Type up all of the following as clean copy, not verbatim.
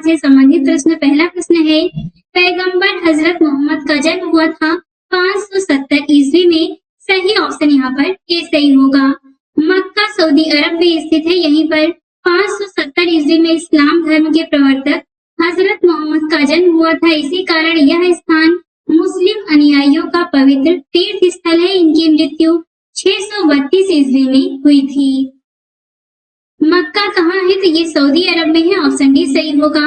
से संबंधित प्रश्न। पहला प्रश्न है, पैगंबर हजरत मोहम्मद का जन्म हुआ था 570 ईस्वी में। सही ऑप्शन यहाँ पर ए सही होगा। मक्का सऊदी अरब में स्थित है। यहीं पर 570 ईस्वी में इस्लाम धर्म के प्रवर्तक हजरत मोहम्मद का जन्म हुआ था। इसी कारण यह स्थान मुस्लिम अनुयायियों का पवित्र तीर्थ स्थल है। इनकी मृत्यु 632 ईस्वी में हुई थी। मक्का कहाँ है? तो ये सऊदी अरब में है। ऑप्शन डी सही होगा।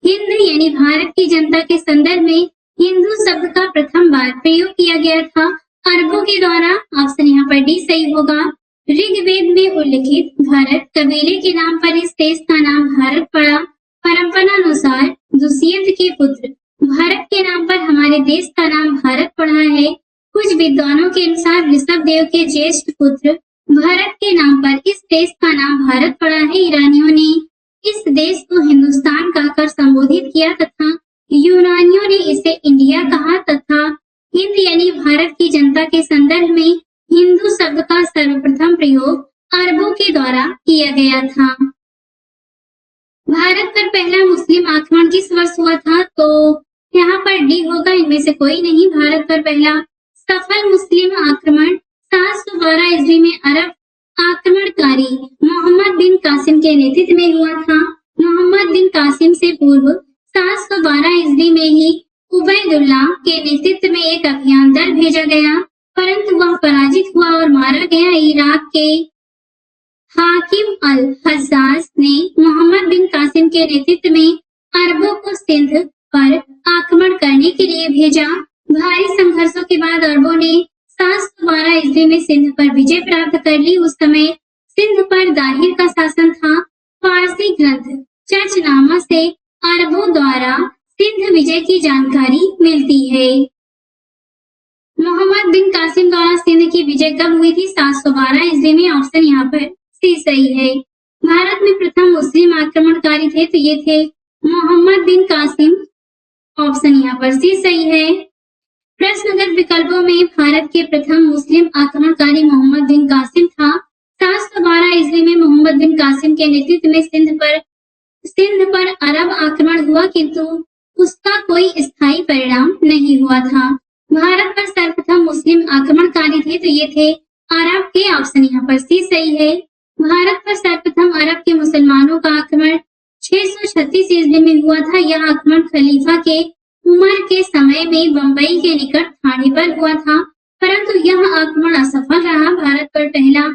हिंद यानी भारत की जनता के संदर्भ में हिंदू शब्द का प्रथम बार प्रयोग किया गया था अरबों के द्वारा। ऑप्शन यहाँ पर डी सही होगा। ऋग्वेद में उल्लिखित भारत कबीले के नाम पर इस देश का नाम भारत पड़ा। परंपरानुसार दुष्यंत के पुत्र भरत के नाम पर हमारे देश का नाम भारत पड़ा है। कुछ विद्वानों के अनुसार ऋषभ देव के ज्येष्ठ पुत्र भारत के नाम पर इस देश का नाम भारत पड़ा है। ईरानियों ने इस देश को हिंदुस्तान कहकर संबोधित किया तथा यूनानियों ने इसे इंडिया कहा तथा हिंद यानी भारत की जनता के संदर्भ में हिंदू शब्द का सर्वप्रथम प्रयोग अरबों के द्वारा किया गया था। भारत पर पहला मुस्लिम आक्रमण किस वर्ष हुआ था? तो यहाँ पर डी होगा, इनमें से कोई नहीं। भारत पर पहला सफल मुस्लिम आक्रमण 712 ईस्वी में अरब आक्रमणकारी मोहम्मद बिन कासिम के नेतृत्व में हुआ था। मोहम्मद बिन कासिम से पूर्व 712 ईस्वी में ही उबैदुल्लाह के नेतृत्व में एक अभियान दल भेजा गया, परंतु वह पराजित हुआ और मारा गया। इराक के हाकिम अल हज्जाज ने मोहम्मद बिन कासिम के नेतृत्व में अरबों को सिंध पर आक्रमण करने के लिए भेजा। भारी संघर्षों के बाद अरबों ने 712 ईस्वी में सिंध पर विजय प्राप्त कर ली। उस समय सिंध पर दाहिर का शासन था। फारसी ग्रंथ चर्चनामा से अरबों द्वारा सिंध विजय की जानकारी मिलती है। मोहम्मद बिन कासिम द्वारा सिंध की विजय कब हुई थी? 712 ईस्वी में। ऑप्शन यहाँ पर सी सही है। भारत में प्रथम मुस्लिम आक्रमणकारी थे तो ये थे मोहम्मद बिन कासिम। ऑप्शन यहाँ पर सी सही है। प्रश्नगत विकल्पों में भारत के प्रथम मुस्लिम आक्रमणकारी मोहम्मद बिन कासिम था। 712 ईस्वी में मोहम्मद बिन कासिम के नेतृत्व में सिंध पर अरब आक्रमण हुआ, किंतु उसका कोई स्थायी परिणाम नहीं हुआ था। भारत पर सर्वप्रथम मुस्लिम आक्रमणकारी थे तो ये थे अरब के। ऑप्शन यहाँ पर सी सही है। भारत पर सर्वप्रथम अरब के मुसलमानों का आक्रमण 636 ईस्वी में हुआ था। यह आक्रमण खलीफा के उमर के समय में बंबई के निकट ठाणे पर हुआ था, परंतु यह आक्रमण असफल रहा। भारत पर पहला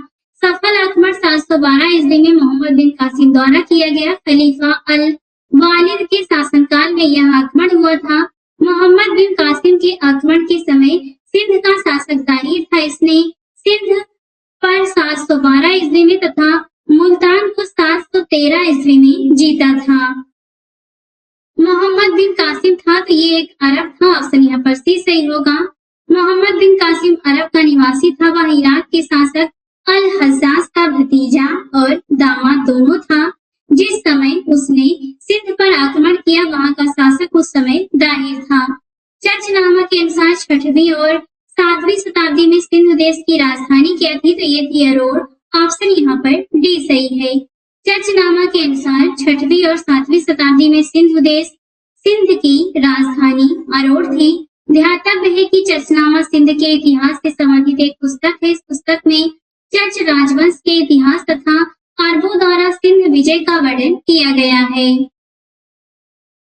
सफल आक्रमण 712 ईस्वी में मोहम्मद बिन कासिम द्वारा किया गया। खलीफा अल वालिद के शासनकाल में यह आक्रमण हुआ था। मोहम्मद बिन कासिम के आक्रमण के समय सिंध का शासक दाहिर था। इसने सिंध पर 712 ईस्वी में तथा मुल्तान को 713 ईस्वी में जीता था। मोहम्मद बिन कासिम था तो ये एक अरब था। ऑप्शन यहाँ पर सी सही होगा। मोहम्मद बिन कासिम अरब का निवासी था। वह इराक के शासक अल हज्जाज का भतीजा और दामाद दोनों था। जिस समय उसने सिंध पर आक्रमण किया वहां का शासक उस समय दाहिर था। चर्चनामा के अनुसार 6वीं और 7वीं शताब्दी में सिंध देश की राजधानी क्या थी? तो ये थी अरोड़। ऑप्शन यहाँ पर डी सही है। चर्चनामा के अनुसार 6वीं और 7वीं शताब्दी में सिंध की राजधानी अरोड़ थी। ध्यातव्य है कि चर्चनामा सिंध के इतिहास से संबंधित एक पुस्तक है। इस पुस्तक में चर्च राजवंश के इतिहास तथा अरबों द्वारा सिंध विजय का वर्णन किया गया है।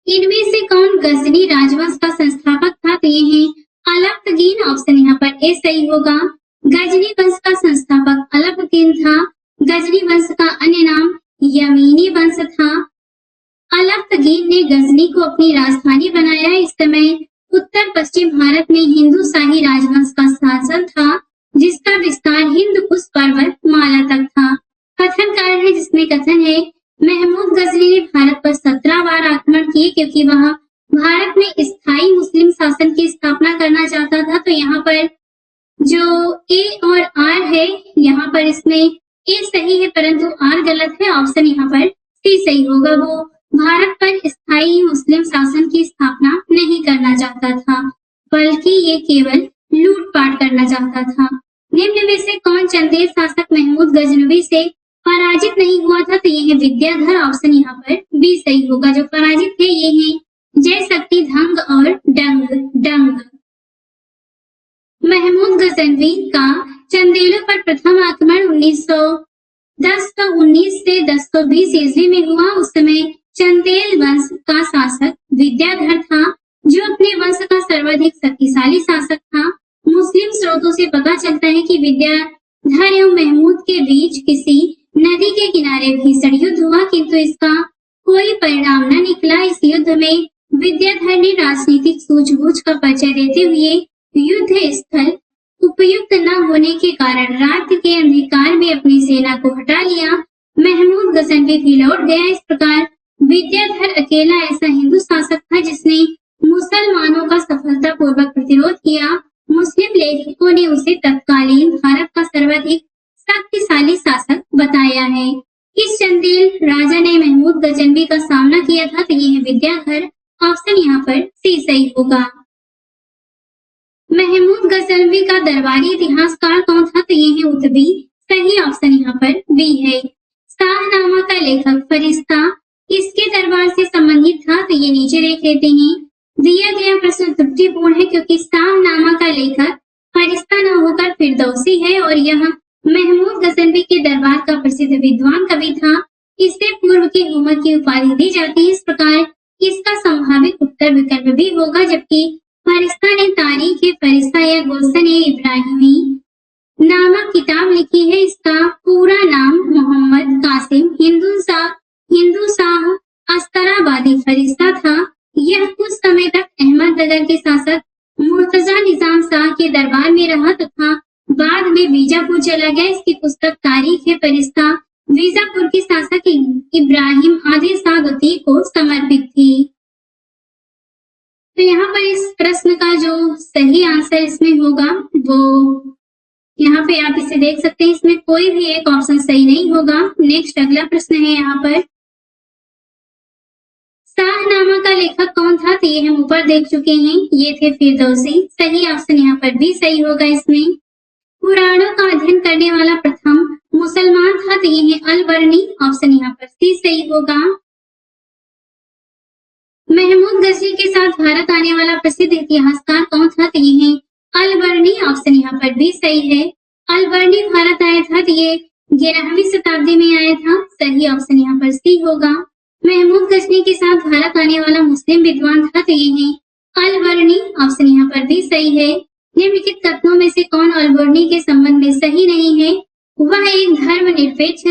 इनमें से कौन गजनी राजवंश का संस्थापक था? तो ये है अलफ्तगीन। ऑप्शन यहाँ पर ए सही होगा। गजनी वंश का संस्थापक अलफ्तगीन था। गजनी वंश का अन्य नाम यमीनी वंश था। अलफ्तगीन ने गजनी को अपनी राजधानी बनाया। इस समय उत्तर पश्चिम भारत में हिंदू शाही राजवंश का शासन था, जिसका विस्तार हिंद कुश पर्वत माला तक था। कथनकार है जिसमें कथन है महमूद गजनी ने भारत पर 17 बार आक्रमण किए क्योंकि वह भारत में स्थायी मुस्लिम शासन की स्थापना करना चाहता था। तो यहाँ पर जो ए और आर है, यहाँ पर इसमें ए सही है परंतु आर गलत है। ऑप्शन यहाँ पर सी सही होगा। वो भारत पर स्थायी मुस्लिम शासन की स्थापना नहीं करना चाहता था, बल्कि ये केवल लूटपाट करना चाहता था। निम्न में से कौन चंदेल शासक महमूद गजनवी से पराजित नहीं हुआ था तो ये है विद्याधर, ऑप्शन यहाँ पर बी सही होगा। जो पराजित है ये है जयशक्ति धंग और डंग। महमूद गजनवी का चंदेलों पर प्रथम आक्रमण 1910 से 1020 ईस्वी में हुआ। उस समय चंदेल वंश का शासक विद्याधर था, जो अपने वंश का सर्वाधिक शक्तिशाली शासक था। मुस्लिम स्रोतों से पता चलता है कि विद्याधर एवं महमूद के बीच किसी नदी के किनारे भीषण युद्ध हुआ, किंतु इसका कोई परिणाम न निकला। इस युद्ध में विद्याधर ने राजनीतिक सूझबूझ का परिचय देते हुए युद्ध स्थल उपयुक्त न होने के कारण रात के अंधकार में अपनी सेना को हटा लिया। महमूद गजनवी भी लौट गया। इस प्रकार विद्याधर अकेला ऐसा हिंदू शासक था जिसने मुसलमानों का सफलतापूर्वक प्रतिरोध किया। मुस्लिम लेखकों ने उसे तत्कालीन भारत का सर्वाधिक शक्तिशाली शासक बताया है। किस चंदेल राजा ने महमूद गजनवी का सामना किया था तो ये है विद्याधर, ऑप्शन यहाँ पर सी सही होगा। महमूद गजनवी का दरबारी इतिहासकार कौन था तो ये है उतबी, सही ऑप्शन यहाँ पर बी है। शाहनामा का लेखक फरिश्ता इसके दरबार से संबंधित था तो ये नीचे देख लेते हैं। दिया गया प्रश्न त्रुटिपूर्ण है क्योंकि शाहनामा का लेखक फरिश्ता न होकर फिरदौसी है और यह महमूद गजनवी के दरबार का प्रसिद्ध विद्वान कवि था। इससे पूर्व के उमर की उपाधि दी जाती है। इस प्रकार इसका संभावित उत्तर विकल्प भी होगा, जबकि फरिश्ता ने तारीख फरिश्ता या गुलशन इब्राहिमी नामक किताब लिखी है। इसका पूरा नाम मोहम्मद कासिम हिंदू शाह अस्तराबादी फरिश्ता था। यह कुछ समय तक अहमदनगर के शासक मुर्तजा निजाम शाह के दरबार में रहा तथा बाद में बीजापुर चला गया। इसकी पुस्तक तारीख फरिश्ता बीजापुर के शासक इब्राहिम आदिल शाह द्वितीय को समर्पित थी। तो यहाँ पर इस प्रश्न का जो सही आंसर इसमें होगा वो यहाँ पे आप इसे देख सकते हैं। इसमें कोई भी एक ऑप्शन सही नहीं होगा। नेक्स्ट अगला प्रश्न है यहाँ पर, शाहनामा का लेखक कौन था तो ये हम ऊपर देख चुके हैं, ये थे फिरदौसी, सही ऑप्शन यहाँ पर भी सही होगा। इसमें पुराणों का अध्ययन करने वाला प्रथम मुसलमान था तो ये है अल-बरनी, ऑप्शन यहाँ पर सी सही होगा। महमूद गजनी के साथ भारत आने वाला प्रसिद्ध इतिहासकार कौन था तो ये है अल-बरनी, ऑप्शन यहाँ पर भी सही है। अल-बरनी भारत आया था तो ये 11वीं शताब्दी में आया था, सही ऑप्शन यहाँ पर सी होगा। महमूद गजनी के साथ भारत आने वाला मुस्लिम विद्वान था तो ये है अल-बरनी, ऑप्शन यहाँ पर भी सही है। निम्नलिखित कथनों में से कौन अल-बरनी के संबंध में सही नहीं है? वह एक धर्मनिरपेक्ष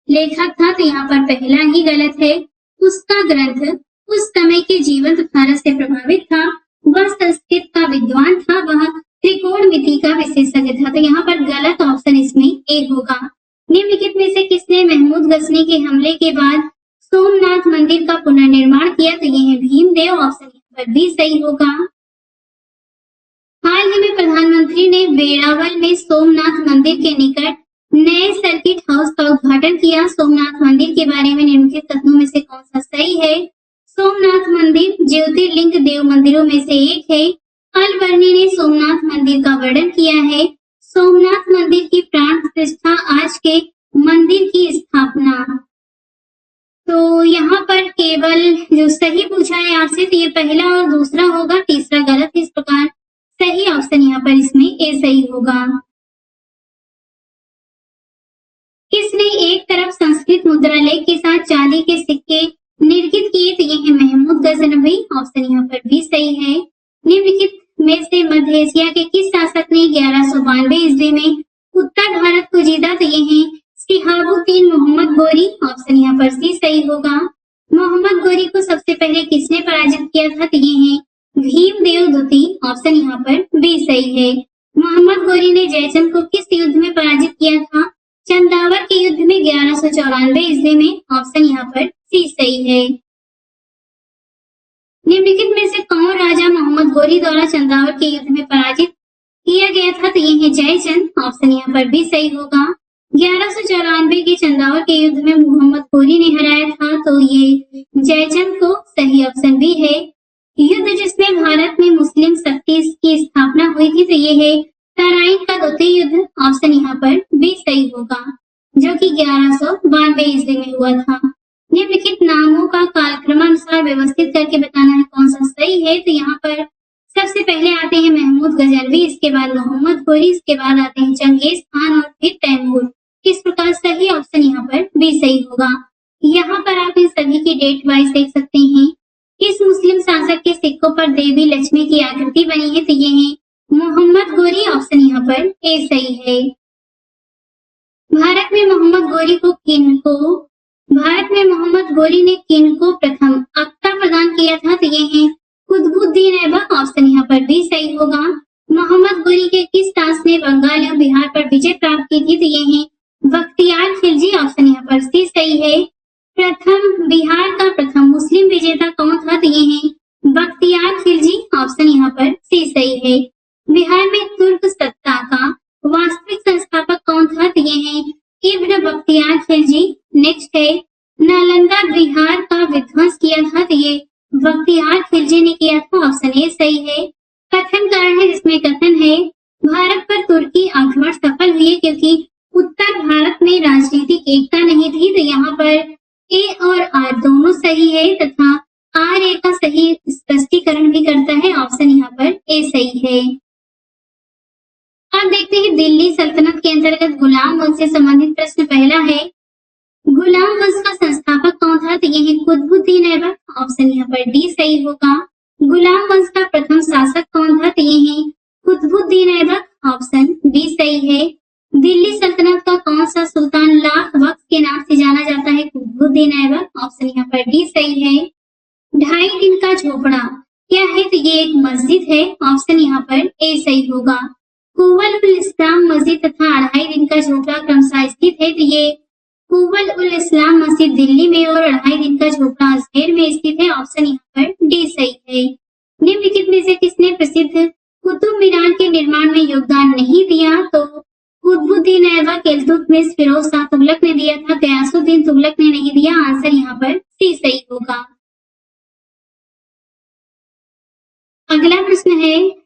लेखक था तो यहाँ पर पहला ही गलत है। उसका ग्रंथ उस समय के जीवंत भारत से प्रभावित था। वह संस्कृत का विद्वान था। वह त्रिकोणमिति का विशेषज्ञ था, तो यहाँ पर गलत ऑप्शन इसमें ए होगा। निम्नलिखित में से किसने महमूद गजनी के हमले के बाद सोमनाथ मंदिर का पुनर्निर्माण किया तो ये है भीमदेव, ऑप्शन यहाँ पर भी सही होगा। हाल ही में प्रधानमंत्री ने वेरावल में सोमनाथ मंदिर के निकट नए सर्किट हाउस का उद्घाटन किया। सोमनाथ मंदिर के बारे में निम्नलिखित कथनों में से कौन सा सही है? सोमनाथ मंदिर ज्योतिर्लिंग देव मंदिरों में से एक है। अल-बरनी ने सोमनाथ मंदिर का वर्णन किया है। सोमनाथ मंदिर की प्राण प्रतिष्ठा, आज के मंदिर की स्थापना। तो यहाँ पर केवल जो सही पूछा है आपसे तो ये पहला और दूसरा होगा, तीसरा गलत। इस प्रकार सही ऑप्शन यहाँ पर इसमें ए सही होगा। किसने एक तरफ संस्कृत मुद्रालेख के साथ चांदी के सिक्के निर्मित किए तो ये है महमूद गजनवी, ऑप्शन यहाँ पर भी सही है। निम्नलिखित में से मध्य एशिया के किस शासक ने 1192 ईस्वी में उत्तर भारत को जीता तो ये है शिहाबुद्दीन मोहम्मद गोरी, ऑप्शन यहाँ पर सी सही होगा। मोहम्मद गोरी को सबसे पहले किसने पराजित किया था तो ये है भीमदेव द्वितीय, ऑप्शन यहाँ पर बी सही है। मोहम्मद गोरी ने जयचंद को किस युद्ध में पराजित किया था? चंदावर के युद्ध में 1194 ईस्वी में, ऑप्शन यहाँ पर सी सही है। निम्नलिखित में से कौन राजा मोहम्मद गोरी द्वारा चंदावर के युद्ध में पराजित किया गया था तो ये है जयचंद, ऑप्शन यहाँ पर भी सही होगा। 1194 के चंदावर के युद्ध में मोहम्मद गोरी ने हराया था तो ये जयचंद को सही ऑप्शन भी है। युद्ध जिसमें भारत में मुस्लिम शक्ति की स्थापना हुई थी तो ये है तराइन का द्वितीय युद्ध, ऑप्शन यहाँ पर बी सही होगा। जो कि 1192 ईस्वी में हुआ था। निम्नलिखित नामों का कालक्रमानुसार व्यवस्थित करके बताना है कौन सा सही है। तो यहाँ पर सबसे पहले आते हैं महमूद गजनवी, इसके बाद मोहम्मद घोरी, इसके बाद आते हैं चंगेज खान और फिर तैमूर। इस प्रकार सही ऑप्शन यहाँ पर बी सही होगा। यहाँ पर आप इन सभी की डेट वाइज देख सकते हैं। इस मुस्लिम शासक के सिक्कों पर देवी लक्ष्मी की आकृति बनी है, तो ये है मोहम्मद घोरी। ऑप्शन यहाँ पर ए सही है। भारत में मोहम्मद घोरी ने किनको प्रथम अख्ता प्रदान किया था, तो ये है कुतुबुद्दीन ऐबक। ऑप्शन यहाँ पर भी सही होगा। मोहम्मद घोरी के किस दास ने बंगाल और बिहार पर विजय प्राप्त की थी, तो ये है बख्तियार खिलजी। ऑप्शन यहाँ पर सी सही है। बिहार का प्रथम मुस्लिम विजेता कौन था, तो ये है बख्तियार खिलजी। ऑप्शन यहाँ पर सी सही है। बिहार में तुर्क सत्ता का वास्तविक संस्थापक कौन था, तो ये है इब्न बख्तियार खिलजी। नेक्स्ट है नालंदा बिहार का विध्वंस किया था, तो ये बख्तियार खिलजी ने किया था। ऑप्शन ए सही है। कथन कारण है, जिसमें कथन है भारत पर तुर्की आक्रमण सफल हुए क्योंकि उत्तर भारत में राजनीतिक एकता नहीं थी, तो यहाँ पर ए और आर दोनों सही है तथा आर ए का सही स्पष्टीकरण भी करता है। ऑप्शन यहाँ पर ए सही है। अब देखते हैं दिल्ली सल्तनत के अंतर्गत गुलाम वंश से संबंधित प्रश्न। पहला है गुलाम वंश का संस्थापक कौन था, तो ये है कुतुबुद्दीन ऐबक। ऑप्शन यहाँ पर डी सही होगा। गुलाम वंश का प्रथम शासक कौन था, तो ये है कुतुबुद्दीन ऐबक। ऑप्शन बी सही है। दिल्ली सल्तनत का कौन सा सुल्तान लाख बख्श के नाम से जाना जाता है, कुतुबुद्दीन ऐबक। ऑप्शन यहाँ पर डी सही है। 2.5 दिन का झोपड़ा क्या है, तो ये एक मस्जिद है। ऑप्शन यहाँ पर ए सही होगा। कुव्वल उल इस्लाम मस्जिद तथा 2.5 दिन का झोपड़ा क्रमशः स्थित है, तो ये कुव्वल उल इस्लाम मस्जिद दिल्ली में और 2.5 दिन का झोपड़ा अजमेर में स्थित है। ऑप्शन यहाँ पर डी सही है। निम्नलिखित में से किसने प्रसिद्ध कुतुब मीनार के निर्माण में योगदान नहीं दिया, तो कुतुबुद्दीन ऐबक, इल्तुतमिश, फिरोज शाह तुगलक ने दिया था, गयासुद्दीन तुगलक ने नहीं दिया। आंसर यहाँ पर सी सही होगा। अगला प्रश्न है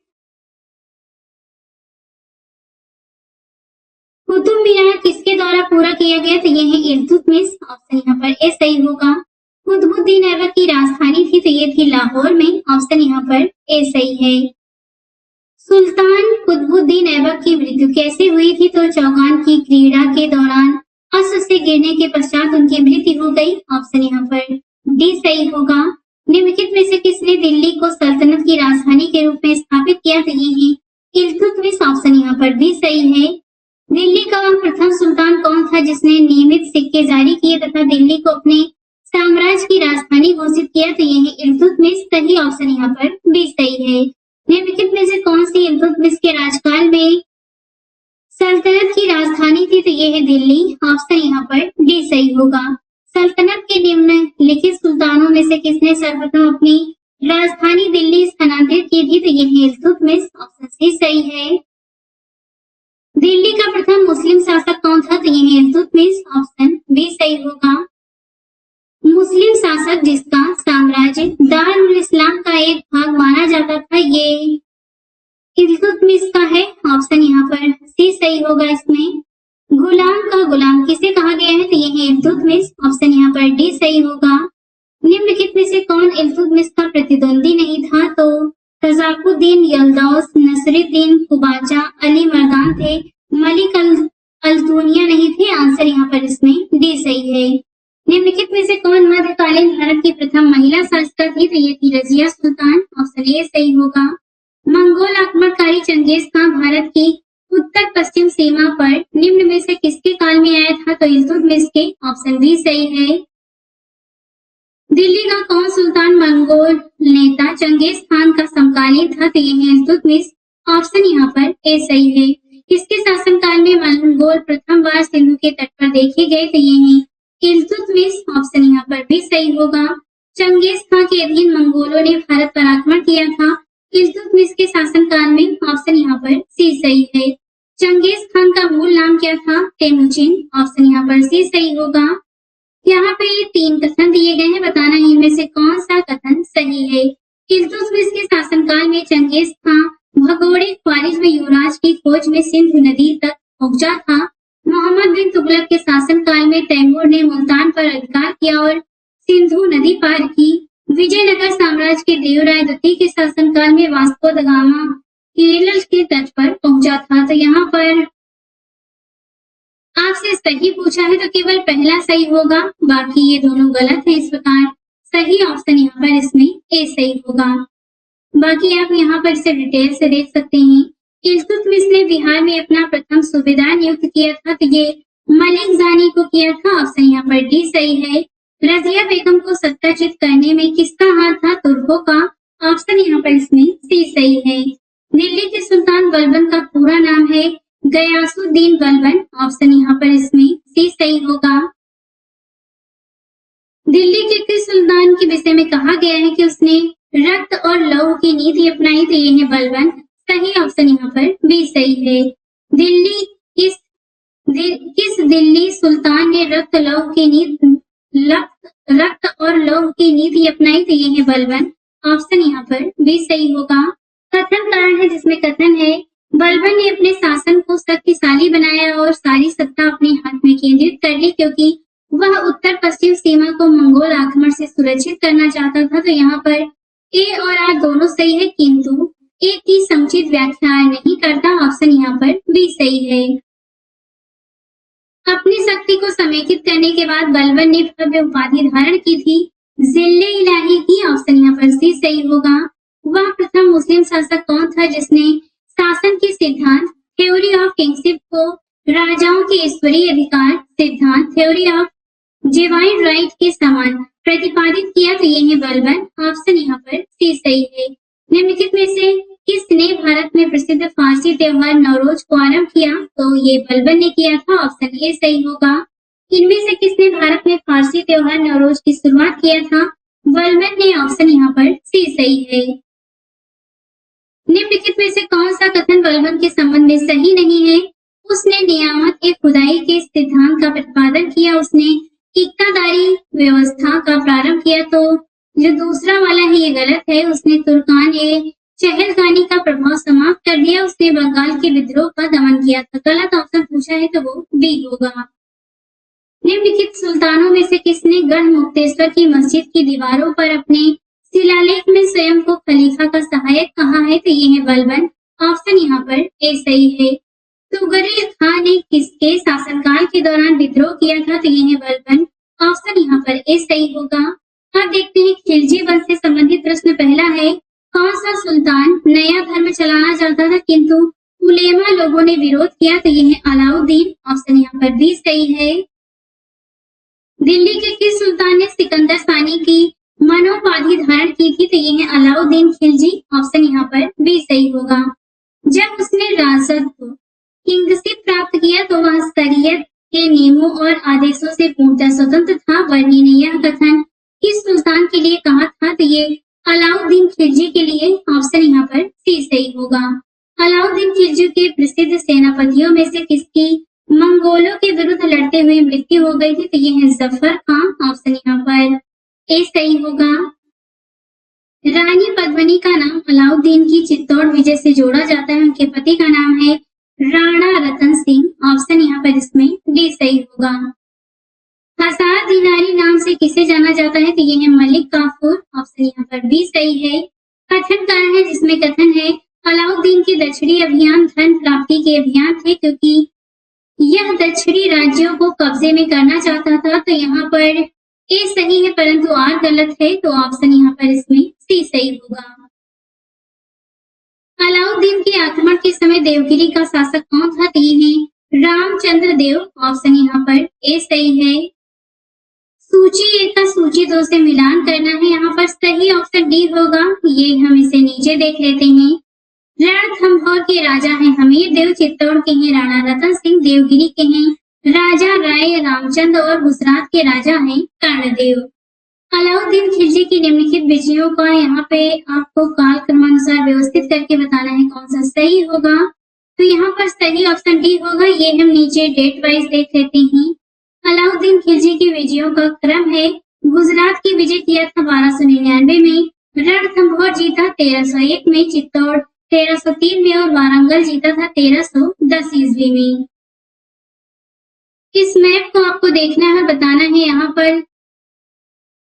कुतुब मीनार किसके द्वारा पूरा किया गया, तो ये है इल्तुतमिश। ऑप्शन यहाँ पर ए सही होगा। कुतुबुद्दीन ऐबक की राजधानी थी, तो ये थी लाहौर में। ऑप्शन यहाँ पर ए सही है। सुल्तान कुतुबुद्दीन ऐबक की मृत्यु कैसे हुई थी, तो चौगान की क्रीड़ा के दौरान अस्त्र से गिरने के पश्चात उनकी मृत्यु हो गई। ऑप्शन यहाँ पर डी सही होगा। निम्नलिखित में से किसने दिल्ली को सल्तनत की राजधानी के रूप में स्थापित किया, तो ये है इल्तुतमिश। ऑप्शन यहाँ पर भी सही है। दिल्ली का प्रथम सुल्तान कौन था जिसने नियमित सिक्के जारी किए तथा दिल्ली को अपने साम्राज्य की राजधानी घोषित किया, तो ये है इल्तुतमिश। सही ऑप्शन यहाँ पर बी सही है। निम्नलिखित में से कौन सी इल्तुतमिश के राजकाल में सल्तनत की राजधानी थी, तो ये है दिल्ली। ऑप्शन यहाँ पर डी सही होगा। सल्तनत के निम्नलिखित सुल्तानों में से किसने सर्वप्रथम अपनी राजधानी दिल्ली स्थानांतरित की थी, तो ये है इल्तुतमिश। ऑप्शन सी सही है। दिल्ली का प्रथम मुस्लिम शासक कौन था, तो ये है इल्तुतमिश। ऑप्शन बी सही होगा। मुस्लिम शासक जिसका साम्राज्य दारुल इस्लाम का एक भाग माना जाता था, ये इल्तुतमिश का है। ऑप्शन यहाँ पर सी सही होगा। इसमें गुलाम का गुलाम किसे कहा गया है, तो ये है इल्तुतमिश। ऑप्शन यहाँ पर डी सही होगा। निम्नलिखित में से कौन इल्तुतमिश का प्रतिद्वंदी नहीं था, तो तजाकुद्दीन यल्दौस, नसरुद्दीन कुबाचा, अली मर्दान थे, मलिक अल्तुनिया नहीं थे। आंसर यहाँ पर इसमें डी सही है। निम्नलिखित में से कौन मध्यकालीन भारत की प्रथम महिला शासिका थी, तो ये थी रजिया सुल्तान। ऑप्शन ए सही होगा। मंगोल आक्रमणकारी चंगेज खान भारत की उत्तर पश्चिम सीमा पर निम्न में से किसके काल में आया था, तो इल्तुतमिश के। ऑप्शन बी सही है। दिल्ली का कौन सुल्तान मंगोल नेता चंगेज खान का समकालीन था, तो ये है इल्तुतमिश। ऑप्शन यहाँ पर ए सही है। इसके शासनकाल में मंगोल प्रथम बार सिंधु के तट पर देखे गए, तो ये है इल्तुतमिश। ऑप्शन यहाँ पर भी सही होगा। चंगेज खान के अधीन मंगोलों ने भारत पर आक्रमण किया था इल्तुतमिश के शासनकाल में। ऑप्शन यहाँ पर सी सही है। चंगेज खान का मूल नाम क्या था, तेमुजिन। ऑप्शन यहाँ पर सी सही होगा। यहाँ पे ये 3 कथन दिए गए हैं, बताना है इनमें से कौन सा कथन सही है। इल्तुतमिश के शासनकाल में चंगेज खान भगोड़े ख्वारिज में युवराज की खोज में सिंधु नदी तक पहुंचा था। मोहम्मद बिन तुगलक के शासनकाल में तैमूर ने मुल्तान पर अधिकार किया और सिंधु नदी पार की। विजयनगर साम्राज्य के देवराय द्वितीय के शासनकाल में वास्को द गामा केरल के तट पर पहुंचा था। तो यहाँ पर आपसे सही पूछा है तो केवल पहला सही होगा, बाकी ये दोनों गलत है। इस प्रकार सही ऑप्शन यहाँ पर इसमें ए सही होगा। बाकी आप यहाँ पर इसे डिटेल से देख सकते हैं। इल्तुतमिश ने बिहार में अपना प्रथम सूबेदार नियुक्त किया था, तो ये मलिक जानी को किया था। ऑप्शन यहाँ पर डी सही है। रजिया बेगम को सत्ताच्युत करने में किसका हाथ था? तुर्कों का। ऑप्शन यहाँ पर इसमें सी सही है। दिल्ली के सुल्तान बलबन का पूरा नाम है गयासुद्दीन बलबन। ऑप्शन यहाँ पर इसमें सी सही होगा। दिल्ली के किस सुल्तान के विषय में कहा गया है कि उसने रक्त और लौह की नीति अपनाई? तो ये है बलबन। सही ऑप्शन यहाँ पर बी सही है। दिल्ली किस दिल्ली सुल्तान ने रक्त और लौह की नीति अपनाई? तो ये है बलबन। ऑप्शन यहाँ पर बी सही होगा। कथन कारण है जिसमें कथन है बलबन ने अपने शासन को शक्तिशाली बनाया और सारी सत्ता अपने हाथ में केंद्रित कर ली, क्योंकि वह उत्तर पश्चिम सीमा को मंगोल आक्रमण से सुरक्षित करना चाहता था। तो यहाँ पर ए और आर दोनों सही है, किंतु ए की समुचित व्याख्या नहीं करता। ऑप्शन यहाँ पर बी सही है। अपनी शक्ति को समेकित करने के बाद बलबन ने भव्य उपाधि धारण की थी जिल्ले इलाही की। ऑप्शन यहाँ पर सी सही होगा। वह प्रथम मुस्लिम शासक कौन था जिसने शासन के सिद्धांत थ्योरी ऑफ किंगशिप को राजाओं के ईश्वरीय अधिकार सिद्धांत थ्योरी ऑफ डिवाइन राइट के समान प्रतिपादित किया? तो ये है बलबन। ऑप्शन यहाँ पर सी सही है। निम्नलिखित में से किसने भारत में प्रसिद्ध फारसी त्योहार नवरोज को आरंभ किया? तो ये बलबन ने किया था। ऑप्शन ए सही होगा। इनमें से किसने भारत में फारसी त्योहार नवरोज की शुरुआत किया था? बलबन ने। ऑप्शन यहाँ पर सी सही है। निम्नलिखित में से कौन सा कथन बलबन के संबंध में सही नहीं है? उसने नियामत के खुदाई के सिद्धांत का प्रतिपादन किया, उसने इक्कादारी व्यवस्था का प्रारंभ किया। तो जो दूसरा वाला है ये गलत है। उसने तुर्कान ए चहलगानी का प्रभाव समाप्त कर दिया, उसने बंगाल के विद्रोह का दमन किया था। गलत ऑप्शन पूछा है तो वो बी होगा। निम्नलिखित सुल्तानों में से किसने गढ़ मुक्तेश्वर की मस्जिद की दीवारों पर अपने शिलालेख में स्वयं को खलीफा का सहायक कहा है? तो ये है बलबन। ऑप्शन यहाँ पर ए सही है। तुगरिल खान ने किसके शासनकाल के दौरान विद्रोह किया था? तो ये है बलबन। ऑप्शन यहाँ पर ए सही होगा। अब देखते हैं खिलजी वंश से संबंधित प्रश्न। पहला है कौन सा सुल्तान नया धर्म चलाना चाहता था किंतु उलेमा लोगों ने विरोध किया? तो ये है अलाउद्दीन। ऑप्शन यहाँ पर बी सही है। दिल्ली के किस सुल्तान ने सिकंदर सानी की मनोपाधि धारण की थी? तो ये है अलाउद्दीन खिलजी। ऑप्शन यहाँ पर बी सही होगा। जब उसने राजत्व किंगशिप प्राप्त किया तो वह शरीयत के नियमों और आदेशों से पूर्णतः स्वतंत्र था। वर्णी ने यह कथन किस सुल्तान के लिए कहा था? तो ये अलाउद्दीन खिलजी के लिए। ऑप्शन यहाँ पर सी सही होगा। अलाउद्दीन खिलजी के प्रसिद्ध सेनापतियों में से किसकी मंगोलों के विरुद्ध लड़ते हुए मृत्यु हो गई थी? तो ये है जफर खान। ऑप्शन यहाँ पर ए सही होगा। रानी पद्मिनी का नाम अलाउद्दीन की चित्तौड़ विजय से जोड़ा जाता है। उनके पति का नाम है राणा रतन सिंह। ऑप्शन यहाँ पर इसमें डी सही होगा। हजार दिनारी नाम से किसे जाना जाता है? तो ये है मलिक काफूर। ऑप्शन यहाँ पर बी सही है। कथन कारण है जिसमें कथन है अलाउद्दीन के दक्षिणी अभियान धन प्राप्ति के अभियान थे, क्योंकि यह दक्षिणी राज्यों को कब्जे में करना चाहता था। तो यहाँ पर ए सही है परंतु आर गलत है। तो ऑप्शन यहाँ पर इसमें सी सही होगा। अलाउद्दीन के आक्रमण के समय देवगिरी का शासक कौन था? तो ये है रामचंद्र देव। ऑप्शन यहाँ पर ए सही है। सूची 1 का सूची 2 से मिलान करना है। यहाँ पर सही ऑप्शन डी होगा। ये हम इसे नीचे देख लेते हैं। रणथंभौर के राजा हैं हमीर देव, चित्तौड़ के हैं राणा रतन सिंह, देवगिरी के हैं राजा राय रामचंद्र और गुजरात के राजा हैं कर्णदेव। अलाउद्दीन खिलजी की निम्नलिखित विजयों का यहाँ पे आपको काल क्रमानुसार व्यवस्थित करके बताना है कौन सा सही होगा। तो यहाँ पर सही ऑप्शन डी होगा। ये हम नीचे डेट वाइज देख लेते हैं। अलाउद्दीन खिलजी की विजयों का क्रम है गुजरात की विजय किया था 1299 में, रणथंभौर जीता 1301 में, चित्तौड़ 1303 में और वारंगल जीता था 1310 ईस्वी में। इस मैप को आपको देखना है, बताना है यहाँ पर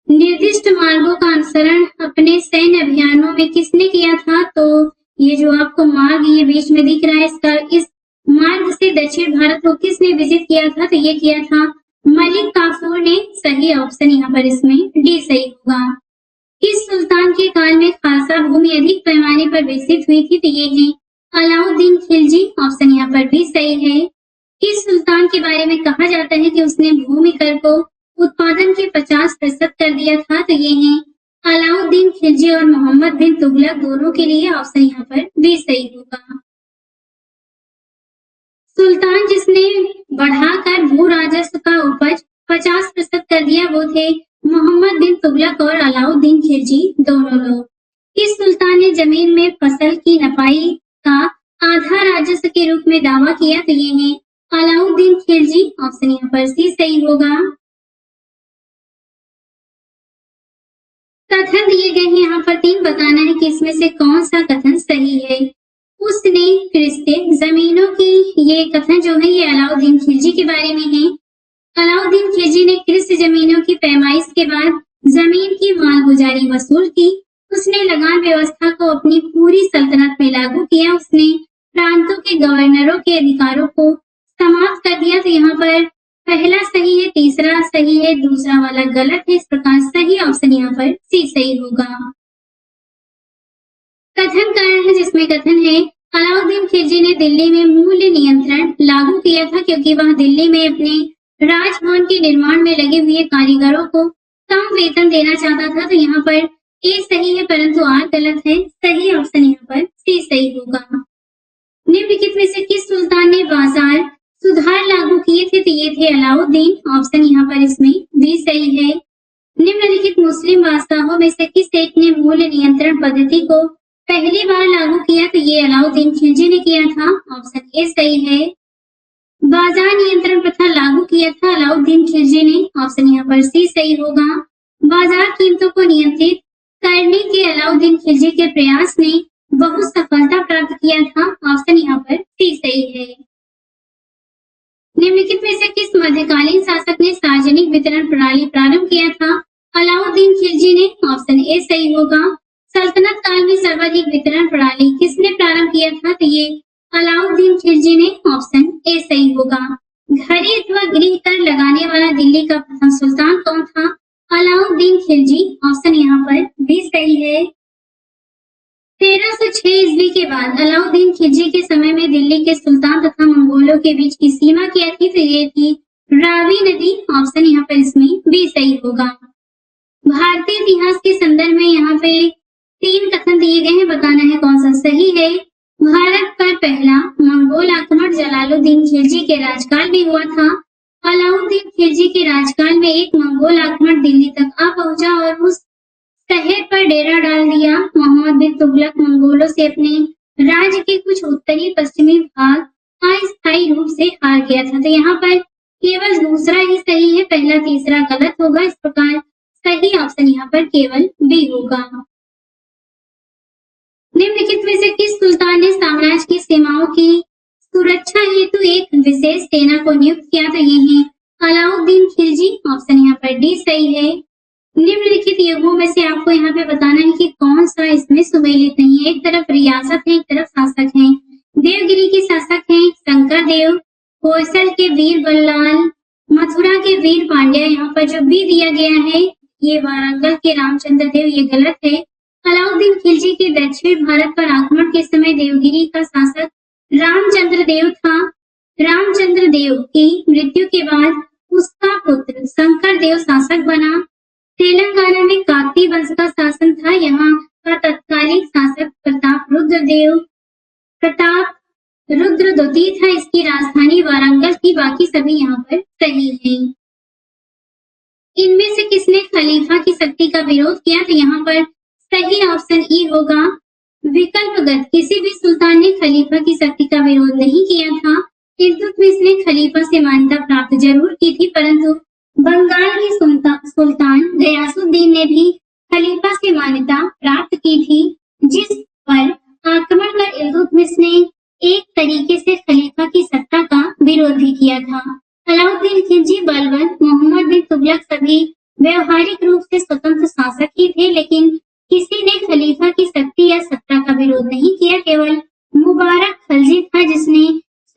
निर्दिष्ट मार्गों का अनुसरण अपने सैन्य अभियानों में किसने किया था। तो ये जो आपको मार्ग ये बीच में दिख रहा है, इस मार्ग से दक्षिण भारत को किसने विजिट किया था, तो ये किया था मलिक काफूर ने। सही ऑप्शन यहाँ पर इसमें डी सही होगा। किस सुल्तान के काल में खालसा भूमि अधिक पैमाने पर विकसित हुई थी, तो ये है अलाउद्दीन खिलजी। ऑप्शन यहाँ पर भी सही है। किस सुल्तान के बारे में कहा जाता है कि उसने भूमि कर को उत्पादन के 50% कर दिया था, तो ये है अलाउद्दीन खिलजी और मोहम्मद बिन तुगलक दोनों के लिए। ऑप्शन यहाँ पर भी सही होगा। सुल्तान जिसने बढ़ाकर भू राजस्व का उपज 50% कर दिया वो थे मोहम्मद बिन तुगलक और अलाउद्दीन खिलजी दोनों लोग। किस सुल्तान ने जमीन में फसल की नपाई का आधा राजस्व के रूप में दावा किया, तो ये है अलाउद्दीन खिलजी। ऑप्शन यहाँ पर सी सही होगा। कथन दिए गए हैं यहाँ पर 3, बताना है कि इसमें से कौन सा कथन सही है। उसने क्रिस्ते जमीनों की, ये कथन जो है ये अलाउद्दीन खिलजी के बारे में है। अलाउद्दीन खिलजी ने क्रिस्त जमीनों की पैमाइश के बाद जमीन की मालगुजारी वसूल की। उसने लगान व्यवस्था को अपनी पूरी सल्तनत में लागू किया। उसने प्रांतों के गवर्नरों के अधिकारों को समाप्त कर दिया। तो यहाँ पर पहला सही है, तीसरा सही है, दूसरा वाला गलत है। इस प्रकार सही ऑप्शन यहाँ पर सी सही होगा। कथन कारण है जिसमें कथन है अलाउद्दीन खिलजी ने दिल्ली में मूल्य नियंत्रण लागू किया था क्योंकि वह दिल्ली में अपने राजभवन के निर्माण में लगे हुए कारीगरों को कम वेतन देना चाहता था। तो यहाँ पर ए सही है परंतु आर गलत है। सही ऑप्शन यहाँ पर सी सही होगा। निम्नलिखित में से किस सुल्तान ने बाजार सुधार लागू किए थे, तो ये थे अलाउद्दीन। ऑप्शन यहाँ पर इसमें बी सही है। निम्नलिखित मुस्लिम बादशाहों में से किस एक ने मूल्य नियंत्रण पद्धति को पहली बार लागू किया, तो ये अलाउद्दीन खिलजी ने किया था। ऑप्शन ए सही है। बाजार नियंत्रण प्रथा लागू किया था अलाउद्दीन खिलजी ने। ऑप्शन यहाँ पर सी सही होगा। बाजार कीमतों को नियंत्रित करने के अलाउद्दीन खिलजी के प्रयास ने बहुत सफलता प्राप्त किया था। ऑप्शन यहाँ पर सी सही है। निम्नलिखित में से किस मध्यकालीन शासक ने सार्वजनिक वितरण प्रणाली प्रारंभ किया था, अलाउद्दीन खिलजी ने। ऑप्शन ए सही होगा। सल्तनत काल में सर्वाधिक वितरण प्रणाली किसने प्रारंभ किया था, तो ये अलाउद्दीन खिलजी ने। ऑप्शन ए सही होगा। घड़ी अथवा गृह कर लगाने वाला दिल्ली का प्रथम सुल्तान कौन था, अलाउद्दीन खिलजी। ऑप्शन यहाँ पर भी सही है। 1306 ईस्वी के बाद अलाउद्दीन खिलजी के समय में दिल्ली के सुल्तान तथा मंगोलों के बीच की सीमा क्या थी, तो ये थी रावी नदी। ऑप्शन यहाँ पर इसमें भी सही होगा। भारतीय इतिहास के संदर्भ में यहाँ पे 3 कथन दिए गए हैं, बताना है कौन सा सही है। भारत पर पहला मंगोल आक्रमण जलालुद्दीन खिलजी के राजकाल में हुआ था। अलाउद्दीन खिलजी के राजकाल में एक मंगोल आक्रमण दिल्ली तक आ पहुंचा और उस शहर पर डेरा डाल दिया। मोहम्मद बिन तुगलक मंगोलों से अपने राज्य के कुछ उत्तरी पश्चिमी भाग अस्थायी रूप से हार गया था। तो यहाँ पर केवल दूसरा ही सही है, पहला तीसरा गलत होगा। इस प्रकार सही ऑप्शन यहाँ पर केवल बी होगा। निम्नलिखित में से किस सुल्तान ने साम्राज्य की सीमाओं की सुरक्षा हेतु एक विशेष सेना को नियुक्त किया, तो ये है अलाउद्दीन खिलजी। ऑप्शन यहाँ पर डी सही है। निम्नलिखित युगों में से आपको यहाँ पे बताना है कि कौन सा इसमें सुमेलित नहीं है। एक तरफ रियासत है, एक तरफ शासक है। देवगिरी के शासक हैं शंकर देव, होयसल के वीर बल्लाल, मथुरा के वीर पांड्या। यहाँ पर जो बी दिया गया है ये वारंगल के रामचंद्र देव, ये गलत है। अलाउद्दीन खिलजी के दक्षिण भारत पर आक्रमण के समय देवगिरी का शासक रामचंद्र देव था। रामचंद्र देव की मृत्यु के बाद उसका पुत्र शंकर देव शासक बना। तेलंगाना में काकती वंश का शासन था। यहाँ का तत्कालीन शासक प्रताप रुद्र द्वितीय था। इसकी राजधानी वारंगल थी। बाकी सभी यहाँ पर सही हैं। इनमें से किसने खलीफा की शक्ति का विरोध किया, तो यहाँ पर सही ऑप्शन ई होगा। विकल्पगत किसी भी सुल्तान ने खलीफा की शक्ति का विरोध नहीं किया था। इल्तुतमिश ने खलीफा से मान्यता प्राप्त जरूर की थी, परंतु बंगाल के सुल्तान गयासुद्दीन ने भी खलीफा से मान्यता प्राप्त की थी, जिस पर आक्रमण कर इल्तुतमिश ने एक तरीके से खलीफा की सत्ता का विरोध भी किया था। अलाउद्दीन अलाउद्दीन खिलजी बलवंत, मोहम्मद बिन तुगलक सभी व्यवहारिक रूप से स्वतंत्र शासक ही थे, लेकिन किसी ने खलीफा की शक्ति या सत्ता का विरोध नहीं किया। केवल मुबारक खलजी था जिसने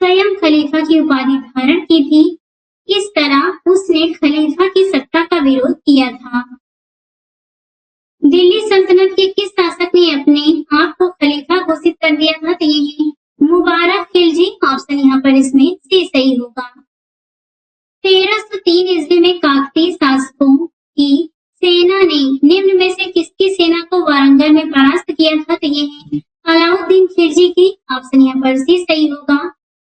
स्वयं खलीफा की उपाधि धारण की थी। इस तरह उसने खलीफा की सत्ता का विरोध किया था। दिल्ली सल्तनत के किस शासक ने अपने आप को खलीफा घोषित कर दिया था? तो ये है मुबारक खिलजी। ऑप्शन यहाँ पर इसमें सी सही होगा। 1303 ईस्वी में काकतीय शासकों की सेना ने निम्न में से किसकी सेना को वारंगल में परास्त किया था? तो ये है अलाउद्दीन खिलजी की। ऑप्शन यहाँ पर सी सही होगा।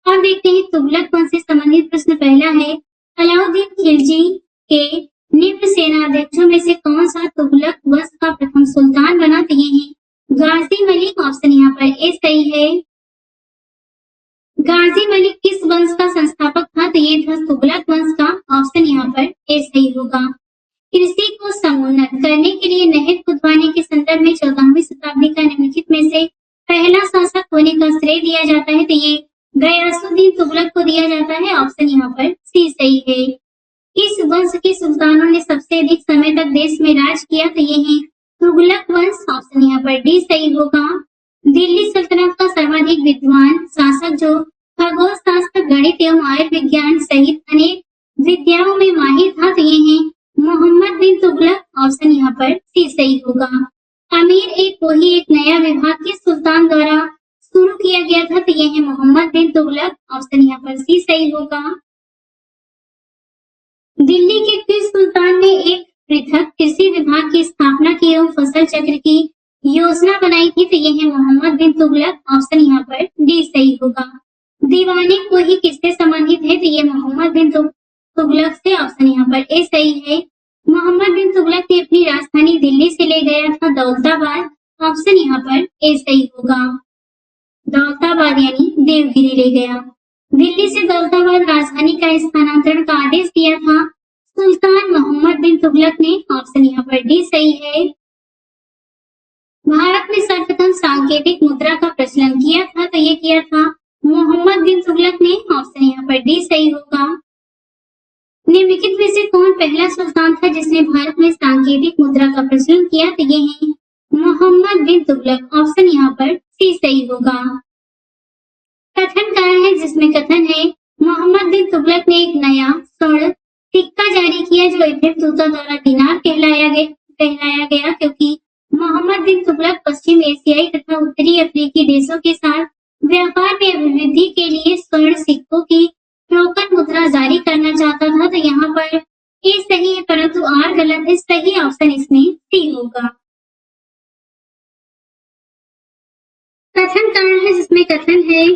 अब देखते हैं तुगलक वंश से संबंधित प्रश्न। पहला है अलाउद्दीन खिलजी के निम्न सेनाध्यक्षों में से कौन सा तुगलक वंश का प्रथम सुल्तान बना? तो ये है गाजी मलिक। ऑप्शन यहाँ पर ए सही है। गाजी मलिक किस वंश का संस्थापक था? तो ये था तुगलक वंश का। ऑप्शन यहाँ पर ए सही होगा। कृषि को समुन्नत करने के लिए नहर खुदवाने के संदर्भ में 14वीं शताब्दी का निम्नलिखित में से पहला शासक होने का श्रेय दिया जाता है। तो ये गयासुद्दीन तुगलक को दिया जाता है। ऑप्शन यहाँ पर सी सही है। इस वंश के सुल्तानों ने सबसे अधिक समय तक देश में राज किया? तो ये है तुगलक वंश। ऑप्शन यहाँ पर डी सही होगा। दिल्ली सल्तनत का सर्वाधिक विद्वान शासक जो खगोल शास्त्र, गणित एवं आयुर्विज्ञान सहित अनेक विद्याओं में माहिर था? तो ये है मोहम्मद बिन तुगलक। ऑप्शन यहाँ पर सी सही होगा। अमीर एक वही एक नया विभाग किस सुल्तान द्वारा शुरू किया गया था? तो ये है मोहम्मद बिन तुगलक। ऑप्शन यहाँ पर सी सही होगा। दिल्ली के किस सुल्तान ने एक पृथक कृषि विभाग की स्थापना की एवं फसल चक्र की योजना बनाई थी? तो ये है मोहम्मद बिन तुगलक। ऑप्शन यहाँ पर डी सही होगा। दीवानी कोही किससे संबंधित है? तो ये मोहम्मद बिन तुगलक से। ऑप्शन यहाँ पर ए सही है। मोहम्मद बिन तुगलक ने अपनी राजधानी दिल्ली से ले गया था दौलताबाद। ऑप्शन यहाँ पर ए सही होगा। दौलताबाद यानी देवगिरी ले गया। दिल्ली से दौलताबाद राजधानी का स्थानांतरण का आदेश दिया था सुल्तान मोहम्मद बिन तुगलक ने। ऑप्शन यहाँ पर डी सही है। भारत में सर्वप्रथम सांकेतिक मुद्रा का प्रचलन किया था? तो ये किया था मोहम्मद बिन तुगलक ने। ऑप्शन यहाँ पर डी सही होगा। निम्नलिखित में से कौन पहला सुल्तान था जिसने भारत में सांकेतिक मुद्रा का प्रचलन किया? तो ये है मोहम्मद बिन तुगलक। ऑप्शन यहाँ पर सी सही होगा। कथन कारण है जिसमें कथन है मोहम्मद बिन तुगलक ने एक नया स्वर्ण सिक्का जारी किया जो इब्न तुगलक द्वारा दिनार कहलाया गया क्योंकि मोहम्मद बिन तुगलक पश्चिम एशियाई तथा उत्तरी अफ्रीकी देशों के साथ व्यापार में अभिवृद्धि के लिए स्वर्ण सिक्कों की टोकन मुद्रा जारी करना चाहता था। तो यहाँ पर ए सही है परंतु आर गलत है। सही ऑप्शन इसमें सी होगा। कथन कारण है जिसमें कथन है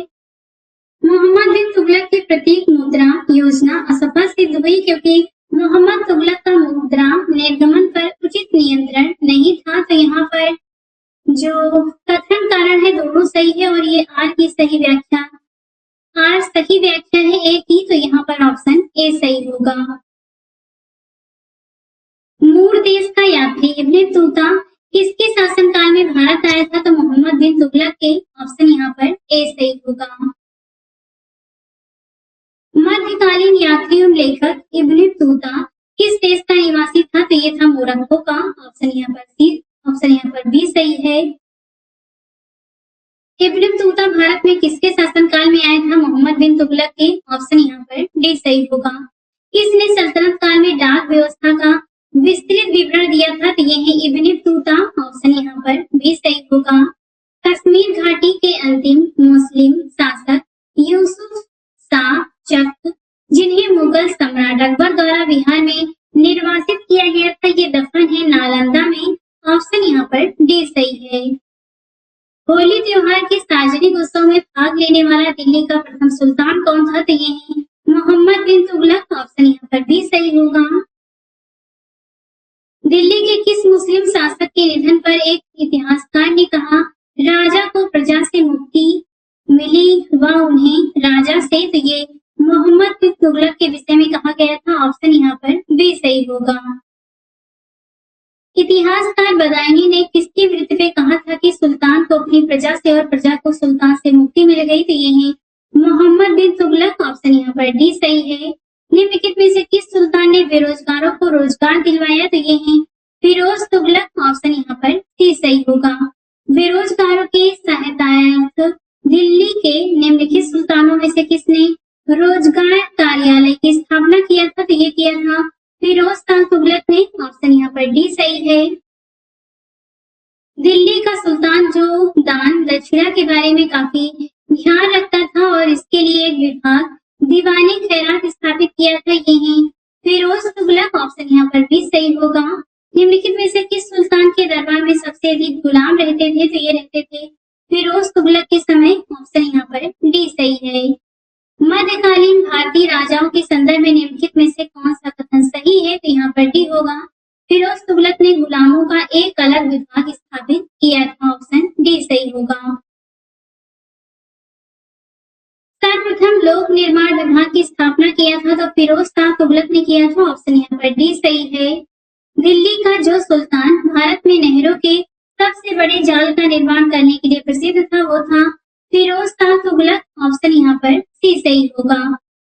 मोहम्मद बिन तुगलक की प्रतीक मुद्रा योजना असफल सिद्ध हुई क्योंकि मोहम्मद तुगलक का मुद्रा निर्गमन पर उचित नियंत्रण नहीं था। तो यहाँ पर जो कथन कारण है दोनों सही है और ये आर की सही व्याख्या, आर सही व्याख्या है ए की। तो यहाँ पर ऑप्शन ए सही होगा। मूर देश का यात्री इब्न तूता किसके शासनकाल में भारत आया था? तो मोहम्मद बिन तुगलक के। ऑप्शन यहाँ पर ए सही होगा। मध्यकालीन यात्री एवं लेखक इब्न तूता किस देश का निवासी था? तो ये था मोरक्को का। ऑप्शन यहाँ पर सी। ऑप्शन यहाँ पर बी सही है। इब्न तूता भारत में किसके शासनकाल में आया था? मोहम्मद बिन तुगलक के। ऑप्शन यहाँ पर डी सही होगा। किसने सल्तनत काल में डाक व्यवस्था का विस्तृत विवरण दिया था? तो ये है इब्न तूता। ऑप्शन यहाँ पर बी सही होगा। कश्मीर घाटी के अंतिम मुस्लिम शासक यूसुफ शाह चक जिन्हें मुगल सम्राट अकबर द्वारा बिहार में निर्वासित किया गया था, ये दफन है नालंदा में। ऑप्शन यहाँ पर डी सही है। होली त्योहार के सार्वजनिक उत्सव में भाग लेने वाला दिल्ली का प्रथम सुल्तान कौन था? तो ये है मोहम्मद बिन तुगलक। ऑप्शन यहाँ पर बी सही होगा। दिल्ली के किस मुस्लिम शासक के निधन पर एक इतिहासकार ने कहा राजा को प्रजा से मुक्ति मिली व उन्हें राजा से? तो ये मोहम्मद बिन तुगलक के विषय में कहा गया था। ऑप्शन यहाँ पर बी सही होगा। इतिहासकार बदायूनी ने किसकी वृत्ति पे कहा था कि सुल्तान को अपनी प्रजा से और प्रजा को सुल्तान से मुक्ति मिल गई? तो ये है मोहम्मद बिन तुगलक। ऑप्शन यहाँ पर डी सही है। निम्नलिखित में से किस सुल्तान ने बेरोजगारों को रोजगार दिलवाया? तो ये है फिरोज तुगलक। ऑप्शन यहाँ पर सी सही होगा। बेरोजगारों की सहायतार्थ दिल्ली के निम्नलिखित सुल्तानों में से किसने रोजगार कार्यालय की स्थापना किया था? तो ये किया था फिरोज शाह तुगलक ने। ऑप्शन यहाँ पर डी सही है। दिल्ली का सुल्तान जो दान दक्षिणा के बारे में काफी ध्यान रखता था और इसके लिए एक विभाग दीवानी खैरात स्थापित किया था, ये है फिरोज तुगलक। ऑप्शन यहाँ पर भी सही होगा। निम्नलिखित में से किस सुल्तान के दरबार में सबसे अधिक गुलाम रहते थे? तो ये रहते थे फिरोज तुगलक के समय। ऑप्शन यहाँ पर डी सही है। मध्यकालीन भारतीय राजाओं के संदर्भ में निम्नलिखित में से कौन सा कथन सही है? तो यहाँ पर डी होगा। फिरोज तुगलक ने गुलामों का एक अलग विभाग स्थापित किया था। ऑप्शन डी सही होगा। सर्वप्रथम लोक निर्माण विभाग की स्थापना किया था तो फिरोज शाह तुगलक ने किया था। ऑप्शन यहाँ पर डी सही है। दिल्ली का जो सुल्तान भारत में नहरों के सबसे बड़े जाल का निर्माण करने के लिए प्रसिद्ध था वो था फिरोज शाह तुगलक। ऑप्शन यहाँ पर सी सही होगा।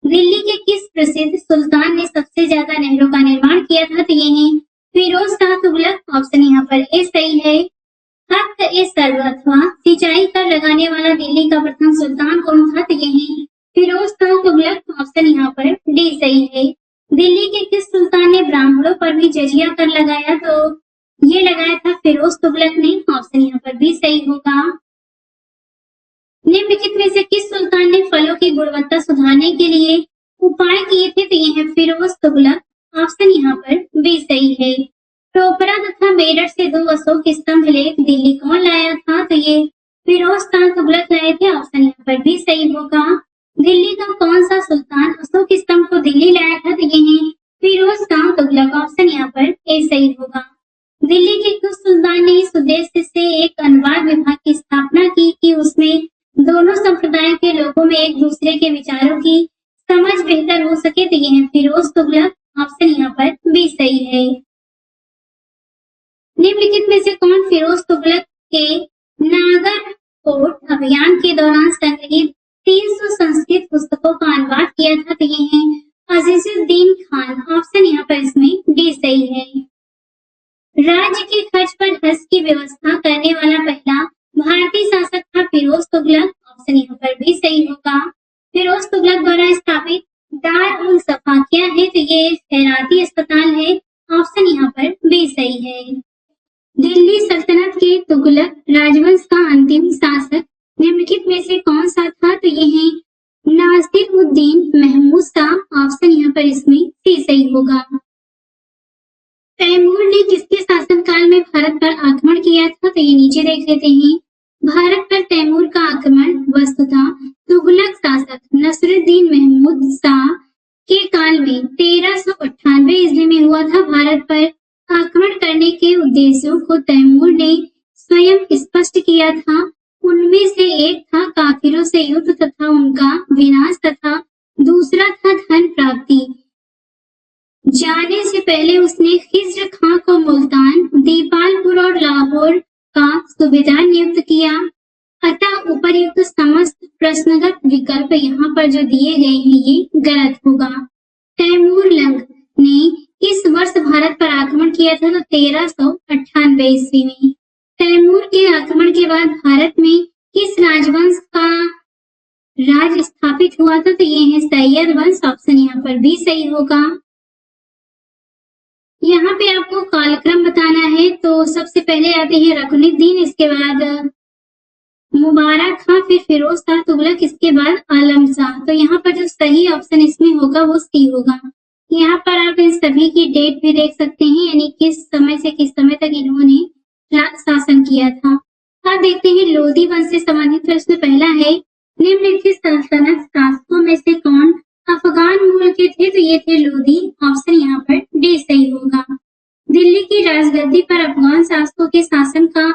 दिल्ली के किस प्रसिद्ध सुल्तान ने सबसे ज्यादा नहरों का निर्माण किया था? तो ये है फिरोज शाह तुगलक। ऑप्शन यहाँ पर ए सही है। हक ए सर्व अथवा सिंचाई कर लगाने वाला दिल्ली का प्रथम सुल्तान कौन था? तो ये है फिरोज शाह तुगलक। ऑप्शन यहाँ पर डी सही है। दिल्ली के किस सुल्तान ने ब्राह्मणों पर भी जजिया कर लगाया? तो ये लगाया था फिरोज तुगलक ने। ऑप्शन यहाँ पर भी सही होगा। निम्नलिखित में से किस सुल्तान ने फलों की गुणवत्ता सुधारने के लिए उपाय किए थे? तो ये है फिरोज तुगलक। ऑप्शन यहाँ पर बी सही है। टोपरा तथा मेरठ से 2 अशोक स्तंभ लेख दिल्ली कौन लाया था? तो ये फिरोज शाह तुगलक लाए थे। ऑप्शन यहाँ पर भी सही होगा। दिल्ली का कौन सा सुल्तान अशोक स्तंभ को दिल्ली लाया था? तो ये है फिरोज शाह तुगलक। ऑप्शन यहाँ पर ए सही होगा। दिल्ली के किस सुल्तान ने इस उद्देश्य से एक अनुवाद विभाग की स्थापना की कि उसमें दोनों संप्रदायों के लोगों में एक दूसरे के विचारों की समझ बेहतर हो सके? तो ये है फिरोज तुगलक। ऑप्शन यहाँ पर बी सही है। निम्नलिखित में से कौन फिरोज तुगलक के नागरकोट अभियान के दौरान संग्रहित 300 संस्कृत पुस्तकों का अनुवाद किया था? तो ये है अजीजुद्दीन खान। ऑप्शन यहाँ पर इसमें डी सही है। राज्य के खर्च पर हज की व्यवस्था करने वाला पहला भारतीय शासक था फिरोज तुगलक। ऑप्शन यहाँ पर भी सही होगा। फिरोज तुगलक द्वारा स्थापित दार उल सफा क्या है? तो ये खैराती अस्पताल है। ऑप्शन यहाँ पर बी सही है। दिल्ली सल्तनत के तुगलक राजवंश का अंतिम शासक निम्नलिखित में से कौन सा था? तो ये है नासिरुद्दीन महमूद शाह। ऑप्शन यहाँ पर इसमें सी सही होगा। तैमूर ने किसके शासनकाल में भारत पर आक्रमण किया था? तो ये नीचे देख लेते हैं। भारत पर तैमूर का आक्रमण वस्तुतः तुगलक शासक नसरुद्दीन महमूद शाह के काल में 1398 ईस्वी में हुआ था। भारत पर आक्रमण करने के उद्देश्यों को तैमूर ने स्वयं स्पष्ट किया था। उनमें से एक था काफिरों से युद्ध तथा उनका विनाश तथा दूसरा था धन प्राप्ति। जाने से पहले उसने खिज्र खां को मुल्तान, दीपालपुर और लाहौर का सूबेदार नियुक्त किया। अतः उपर्युक्त समस्त प्रश्नगत विकल्प यहाँ पर जो दिए गए हैं ये गलत होगा। तैमूर लंग ने किस वर्ष भारत पर आक्रमण किया था? तो 1398 ईस्वी में। तैमूर के आक्रमण के बाद भारत में किस राजवंश का राज स्थापित हुआ था? तो ये है सैयद वंश। ऑप्शन यहाँ पर भी सही होगा। यहाँ पे आपको कालक्रम बताना है तो सबसे पहले आते हैं रुकनुद्दीन, इसके बाद मुबारक खां, फिर फिरोज शाह तुगलक, इसके बाद आलम शाह। तो यहाँ पर जो सही ऑप्शन इसमें होगा वो सी होगा। यहाँ पर आप इन सभी की डेट भी देख सकते हैं, यानी किस समय से किस समय तक इन्होंने शासन किया था। अब देखते हैं लोधी वंश से संबंधित प्रश्न। पहला है निम्नलिखित सल्तनत शासकों में से कौन अफगान मूल के थे? तो ये थे लोधी। ऑप्शन यहाँ पर डी सही होगा। दिल्ली की राजगद्दी पर अफगान शासकों के शासन का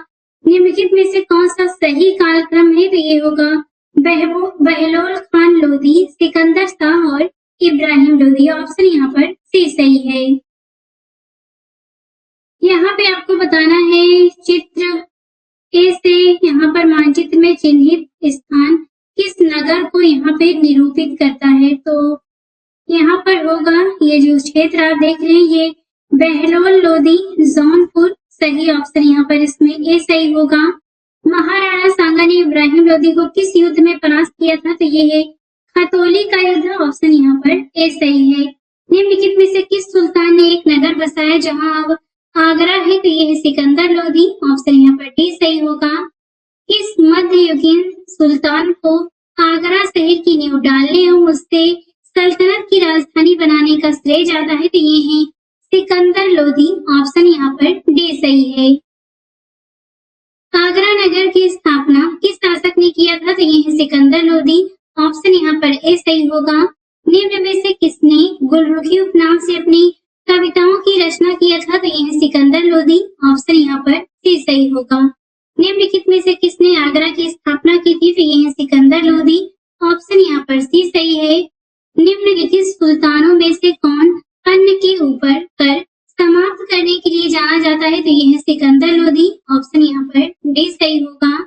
निम्नलिखित में से कौन सा सही कालक्रम है? तो ये होगा बहलोल खान लोधी, सिकंदर शाह और इब्राहिम लोधी। ऑप्शन यहाँ पर सी सही है। यहाँ पे आपको बताना है चित्र ए से यहाँ पर मानचित्र में चिन्हित स्थान किस नगर को यहाँ पे निरूपित करता है? तो यहाँ पर होगा ये जो क्षेत्र आप देख रहे हैं ये बहलोल लोधी जौनपुर, सही ऑप्शन यहाँ पर इसमें ए सही होगा। महाराणा सांगा ने इब्राहिम लोधी को किस युद्ध में परास्त किया था? तो ये है खतौली का युद्ध, ऑप्शन यहाँ पर ए सही है। निम्नलिखित में से किस सुल्तान ने एक नगर बसाया जहां अब आगरा है? तो ये है सिकंदर लोधी, ऑप्शन यहाँ पर डी सही होगा। किस मध्ययुगीन सुल्तान को आगरा शहर की नींव डालने और उससे सल्तनत की राजधानी बनाने का श्रेय जाता है? तो ये है सिकंदर लोधी, ऑप्शन यहाँ पर डी सही है। आगरा नगर की स्थापना किस शासक ने किया था? तो ये है सिकंदर लोधी, ऑप्शन यहाँ पर ए सही होगा। निम्न में से किसने गुलरुखी उपनाम से अपनी कविताओं की रचना किया था? तो ये है सिकंदर लोधी, ऑप्शन यहाँ पर सी सही होगा। निम्नलिखित में से किसने आगरा की स्थापना की थी? तो ये है सिकंदर लोधी, ऑप्शन यहाँ पर सी सही है। निम्नलिखित सुल्तानों में से कौन अन्न के ऊपर कर समाप्त करने के लिए जाना जाता है? तो ये है सिकंदर लोधी, ऑप्शन यहाँ पर डी सही होगा।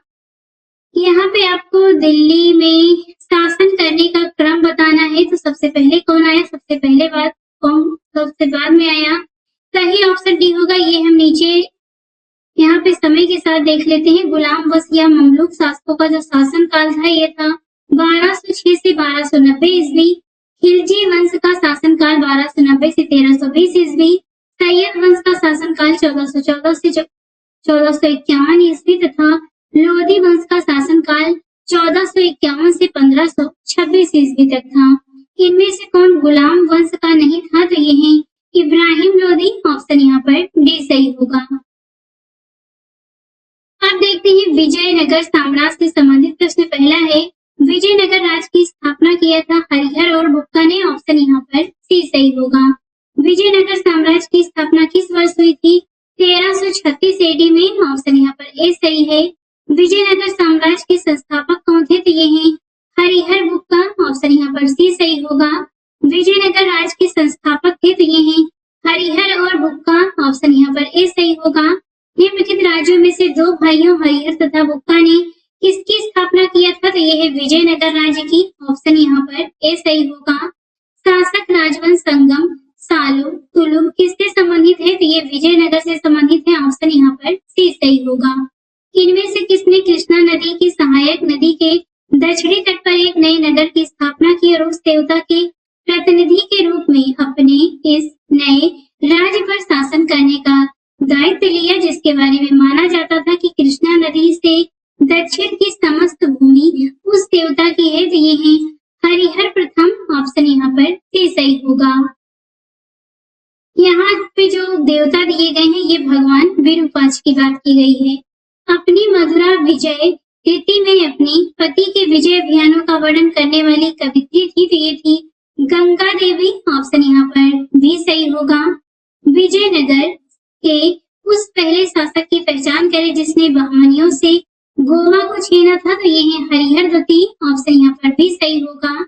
यहाँ पे आपको दिल्ली में शासन करने का क्रम बताना है, तो सबसे पहले कौन आया, सबसे पहले बात कौन सबसे बाद में आया? सही ऑप्शन डी होगा। ये हम नीचे यहाँ पे समय के साथ देख लेते हैं। गुलाम बस या ममलूक शासकों का जो शासन काल था ये था 1206 से 1290 ईस्वी। खिलजी वंश का शासनकाल 1290 से 1320 ईस्वी। सैयद वंश का शासनकाल 1414 से 1451 ईस्वी तथा लोधी वंश का शासनकाल 1451 से 1526 ईस्वी तक था। इनमें से कौन गुलाम वंश का नहीं था? तो ये है इब्राहिम लोधी, ऑप्शन यहाँ पर डी सही होगा। अब देखते हैं विजयनगर साम्राज्य से संबंधित प्रश्न। पहला है विजयनगर राज्य की स्थापना किया था हरिहर और बुक्का ने, ऑप्शन यहाँ पर सी सही होगा। विजयनगर साम्राज्य की स्थापना किस वर्ष हुई थी? 1336 एडी में, ऑप्शन यहाँ पर ए सही है। विजयनगर साम्राज्य के संस्थापक कौन थे? तो ये हैं हरिहर बुक्का, ऑप्शन यहाँ पर सी सही होगा। विजयनगर राज्य के संस्थापक थे तो ये हैं हरिहर और बुक्का, ऑप्शन यहाँ पर ए सही होगा। निम्नलिखित राज्यों में से दो भाइयों हरिहर तथा बुक्का ने किसकी स्थापना किया था? तो ये है विजयनगर राज्य की, ऑप्शन यहाँ पर ए सही होगा। शासक राजवंश संगम सालू तुलुम किससे संबंधित है? तो ये विजयनगर से संबंधित है, ऑप्शन यहाँ पर सी सही होगा। इनमें से किसने कृष्णा नदी की सहायक नदी के दक्षिणी तट पर एक नए नगर की स्थापना की और उस देवता के प्रतिनिधि के रूप में अपने इस नए राज्य पर शासन करने का दायित्व लिया, जिसके बारे में माना जाता था कि कृष्णा नदी से दक्षिण की समस्त भूमि उस देवता की है? तो ये है हरिहर प्रथम, ऑप्शन यहाँ पर सी सही होगा। यहाँ पे जो देवता दिए गए हैं ये भगवान विरूपाक्ष की बात की गई है। अपनी मधुरा विजय कृति में अपने पति के विजय अभियानों का वर्णन करने वाली कवित्री थी, तो ये थी गंगा देवी, ऑप्शन यहाँ पर भी सही होगा। विजयनगर के उस पहले शासक की पहचान करें जिसने बहमनियों से गोवा को छीना था, तो ये है हरिहर द्वितीय, ऑप्शन यहाँ पर भी सही होगा।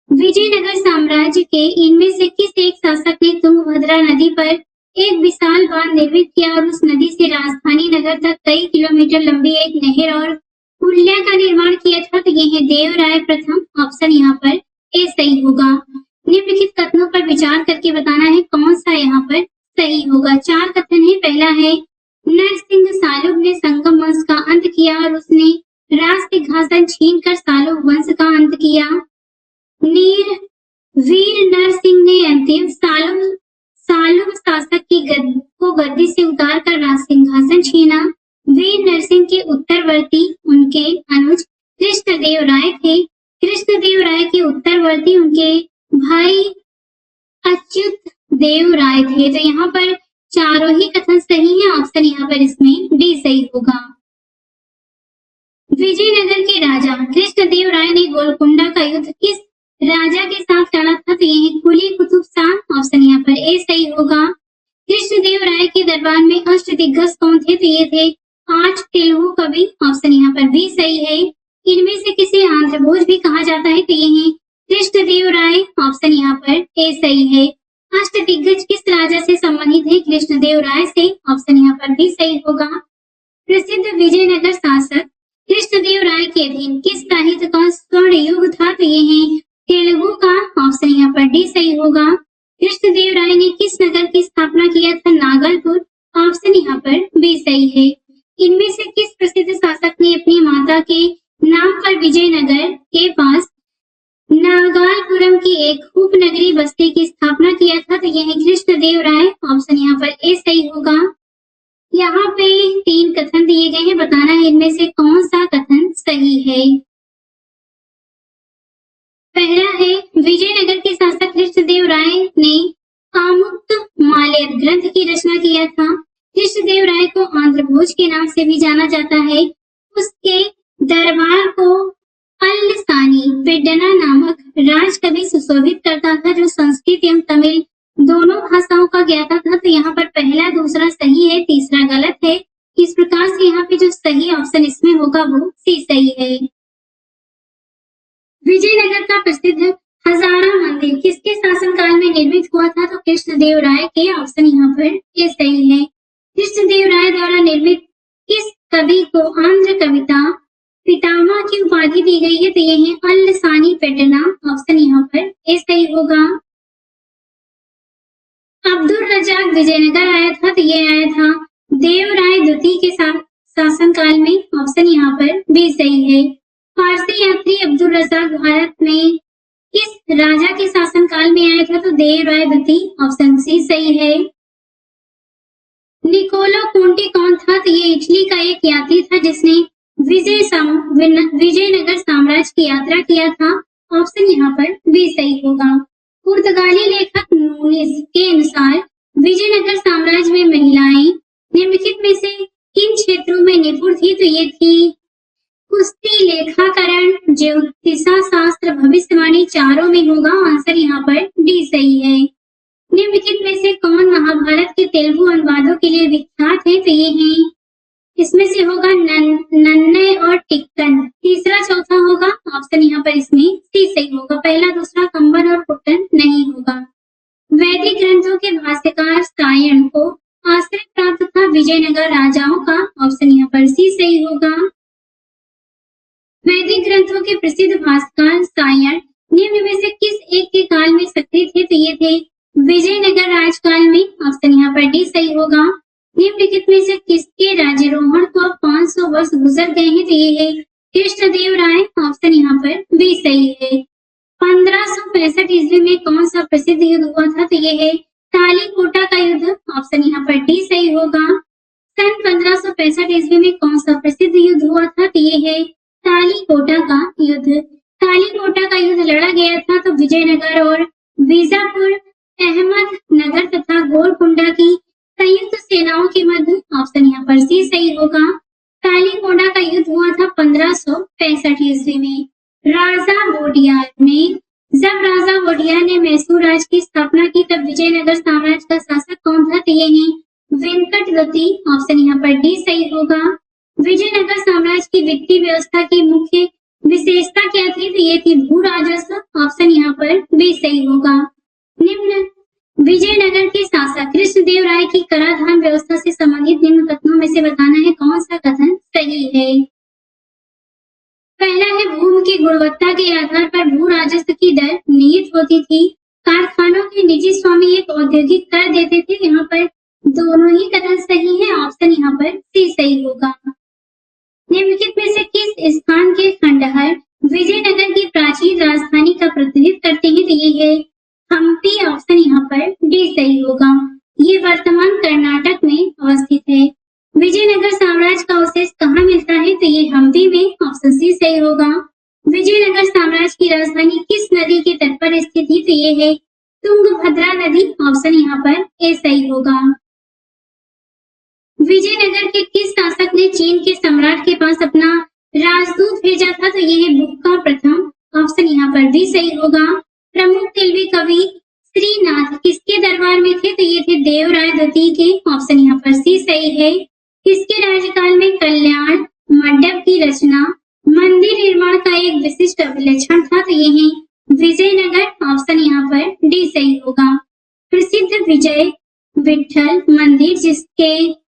विजयनगर साम्राज्य के इनमें से किस एक शासक ने तुंगभद्रा नदी पर एक विशाल बांध निर्मित किया और उस नदी से राजधानी नगर तक कई किलोमीटर लंबी एक नहर और पुलिया का निर्माण किया था? तो ये है देवराय प्रथम, ऑप्शन यहाँ पर ए सही होगा। निम्नलिखित कथनों पर विचार करके बताना है कौन सा यहाँ पर सही होगा। चार कथन है। पहला है नरसिंह सालुब ने संगम वंश का अंत किया और उसने राज सिंहासन छीनकर सालुब वंश का अंत किया। वीर नरसिंह ने अंतिम सालुब शासक की गद्दी से उतार कर राज सिंहासन छीना। वीर नरसिंह के उत्तरवर्ती उनके अनुज कृष्णदेव राय थे। कृष्णदेव राय के उत्तरवर्ती उनके भाई अच्युत देव राय थे। तो यहाँ पर चारों ही कथन सही है, ऑप्शन यहाँ पर इसमें डी सही होगा। विजयनगर के राजा कृष्णदेव राय ने गोलकुंडा का युद्ध किस राजा के साथ लड़ा था? तो ये है कुली कुतुब शाह, ऑप्शन यहाँ पर ए सही होगा। कृष्णदेव राय के दरबार में अष्टदिग्गज कौन थे? तो ये थे 8 तेलुगु कवि, ऑप्शन यहाँ पर भी सही है। इनमें से किसे आंध्र भोज भी कहा जाता है? तो ये है कृष्णदेव राय, ऑप्शन यहाँ पर ए सही है। अष्टदिग्गज किस राजा से संबंधित है? कृष्णदेव राय से, ऑप्शन यहाँ पर भी सही होगा। प्रसिद्ध विजयनगर शासक कृष्णदेव राय के अधीन किस साहित्य का स्वर्ण युग था? तो ये है तेलुगु का, ऑप्शन यहाँ पर डी सही होगा। कृष्णदेवराय ने किस नगर की स्थापना किया था? नागलपुर, ऑप्शन यहाँ पर बी सही है। इनमें से किस प्रसिद्ध शासक ने अपनी माता के नाम पर विजयनगर के पास नागालपुरम की एक उपनगरीय बस्ती की स्थापना किया था? तो यह कृष्णदेवराय, ऑप्शन यहाँ पर ए सही होगा। यहाँ पे 3 कथन दिए गए हैं, बताना है इनमें से कौन सा कथन सही है। पहला है, विजयनगर के शासक कृष्णदेवराय ने आमुक्त माल्यद ग्रंथ की रचना किया था। कृष्णदेवराय को आंध्रभोज के नाम से भी जाना जाता है। उसके दरबार को अल्लसानी पेड्डना नामक राजकवि सुशोभित करता था, जो संस्कृत एवं तमिल दोनों भाषाओं का ज्ञाता था। तो यहाँ पर पहला दूसरा सही है, तीसरा गलत है। इस प्रकार से यहाँ पे जो सही ऑप्शन इसमें होगा वो सी सही है। विजयनगर का प्रसिद्ध हजारा मंदिर किसके शासनकाल में निर्मित हुआ था? तो कृष्णदेवराय के, ऑप्शन यहाँ पर ये सही है। कृष्णदेवराय द्वारा निर्मित किस कवि को आंध्र कविता पितामह की उपाधि दी गई है? तो ये है अल्लसानी पेड्डना, ऑप्शन यहाँ पर ये सही होगा। अब्दुल रजाक विजयनगर आया था, तो ये आया था देवराय द्वितीय के शासनकाल में, ऑप्शन यहाँ पर बी सही है। फारसी यात्री अब्दुल रजाक भारत में किस राजा के शासनकाल में आया था? तो देवराय द्वितीय, ऑप्शन सी सही है। निकोलो कोंटी कौन था? तो ये इटली का एक यात्री था जिसने विजयनगर साम्राज्य की यात्रा किया था, ऑप्शन यहाँ पर बी सही होगा। पुर्तगाली लेखक नूनिस के अनुसार विजयनगर साम्राज्य में महिलाएं निम्नलिखित में से किन क्षेत्रों में निपुण थी? तो ये थी कुश्ती, लेखाकरण, ज्योतिषा शास्त्र, भविष्यवाणी, चारों में होगा। आंसर यहाँ पर डी सही है। निम्नलिखित में से कौन महाभारत के तेलुगु अनुवादों के लिए विख्यात है? तो ये है, इसमें से होगा नन्नय और टिक्कन। तीसरा चौथा होगा, ऑप्शन यहाँ पर इसमें सी सही होगा। पहला दूसरा कंबन और कुट्टन नहीं होगा। वैदिक ग्रंथों के भाष्यकार सायण को आश्रय प्राप्त था विजयनगर राजाओं का, ऑप्शन यहाँ पर सी सही होगा। वैदिक ग्रंथों के प्रसिद्ध भाष्यकार सायण निम्न में से किस एक के काल में सक्रिय थे? तो ये थे विजयनगर राजकाल में, ऑप्शन यहाँ पर डी सही होगा। निम्नलिखित में से किसके राज्यारोहण को 500 वर्ष गुजर गए हैं? तो ये है कृष्णदेवराय, ऑप्शन यहाँ पर बी सही है। 1565 ईस्वी में कौन सा प्रसिद्ध युद्ध हुआ था? तो ये है तालीकोटा का युद्ध, ऑप्शन यहाँ पर डी सही होगा। सन 1565 ईस्वी में कौन सा प्रसिद्ध युद्ध हुआ था? तो ये है तालीकोटा का युद्ध। तालीकोटा का युद्ध लड़ा गया था तो विजयनगर और बीजापुर, अहमदनगर तथा गोलकुंडा की संयुक्त सेनाओं के मध्य, ऑप्शन यहाँ पर सी सही होगा। तालीकोटा का युद्ध हुआ था 1565 ईस्वी में। जब राजा वोडियार ने मैसूर राज्य की स्थापना की तब विजयनगर साम्राज्य का शासक कौन था? तो ये है वेंकट द्वितीय, ऑप्शन यहाँ पर डी सही होगा। विजयनगर साम्राज्य की वित्तीय व्यवस्था की मुख्य विशेषता क्या थी? तो ये थी भू राजस्व, ऑप्शन यहाँ पर बी सही होगा। निम्न विजयनगर के शासक कृष्णदेवराय की कराधान व्यवस्था से संबंधित निम्न कथनों में से बताना है कौन सा कथन सही है। पहला है, भूमि की गुणवत्ता के आधार पर भू राजस्व की दर नियत होती थी। कारखानों के निजी स्वामी एक औद्योगिक कर देते थे। यहाँ पर दोनों ही कथन सही है, ऑप्शन यहाँ पर सी सही होगा। निम्नलिखित में से किस स्थान के खंडहर विजयनगर की प्राचीन राजधानी का प्रतिनिधित्व करते हैं? तो ये है हम्पी, ऑप्शन यहाँ पर डी सही होगा। ये वर्तमान कर्नाटक में अवस्थित है। विजयनगर साम्राज्य का अवशेष कहाँ मिलता है? तो ये हम्पी में, ऑप्शन सी सही होगा। विजयनगर साम्राज्य की राजधानी किस नदी के तट पर स्थित थी? तो ये है तुंगभद्रा नदी, ऑप्शन यहाँ पर ए सही होगा। विजयनगर के किस शासक ने चीन के सम्राट के पास अपना राजदूत भेजा था? तो ये है बुक्का प्रथम, ऑप्शन यहाँ पर भी सही होगा। प्रमुख तेलुगु कवि श्रीनाथ किसके दरबार में थे? तो ये थे देवराय द्वितीय के, ऑप्शन यहाँ पर सी सही है। किसके राज्यकाल में कल्याण मंडप की रचना मंदिर निर्माण का एक विशिष्ट अभिलक्षण था? तो ये है विजयनगर, ऑप्शन यहाँ पर डी सही होगा। प्रसिद्ध विजय विठल मंदिर जिसके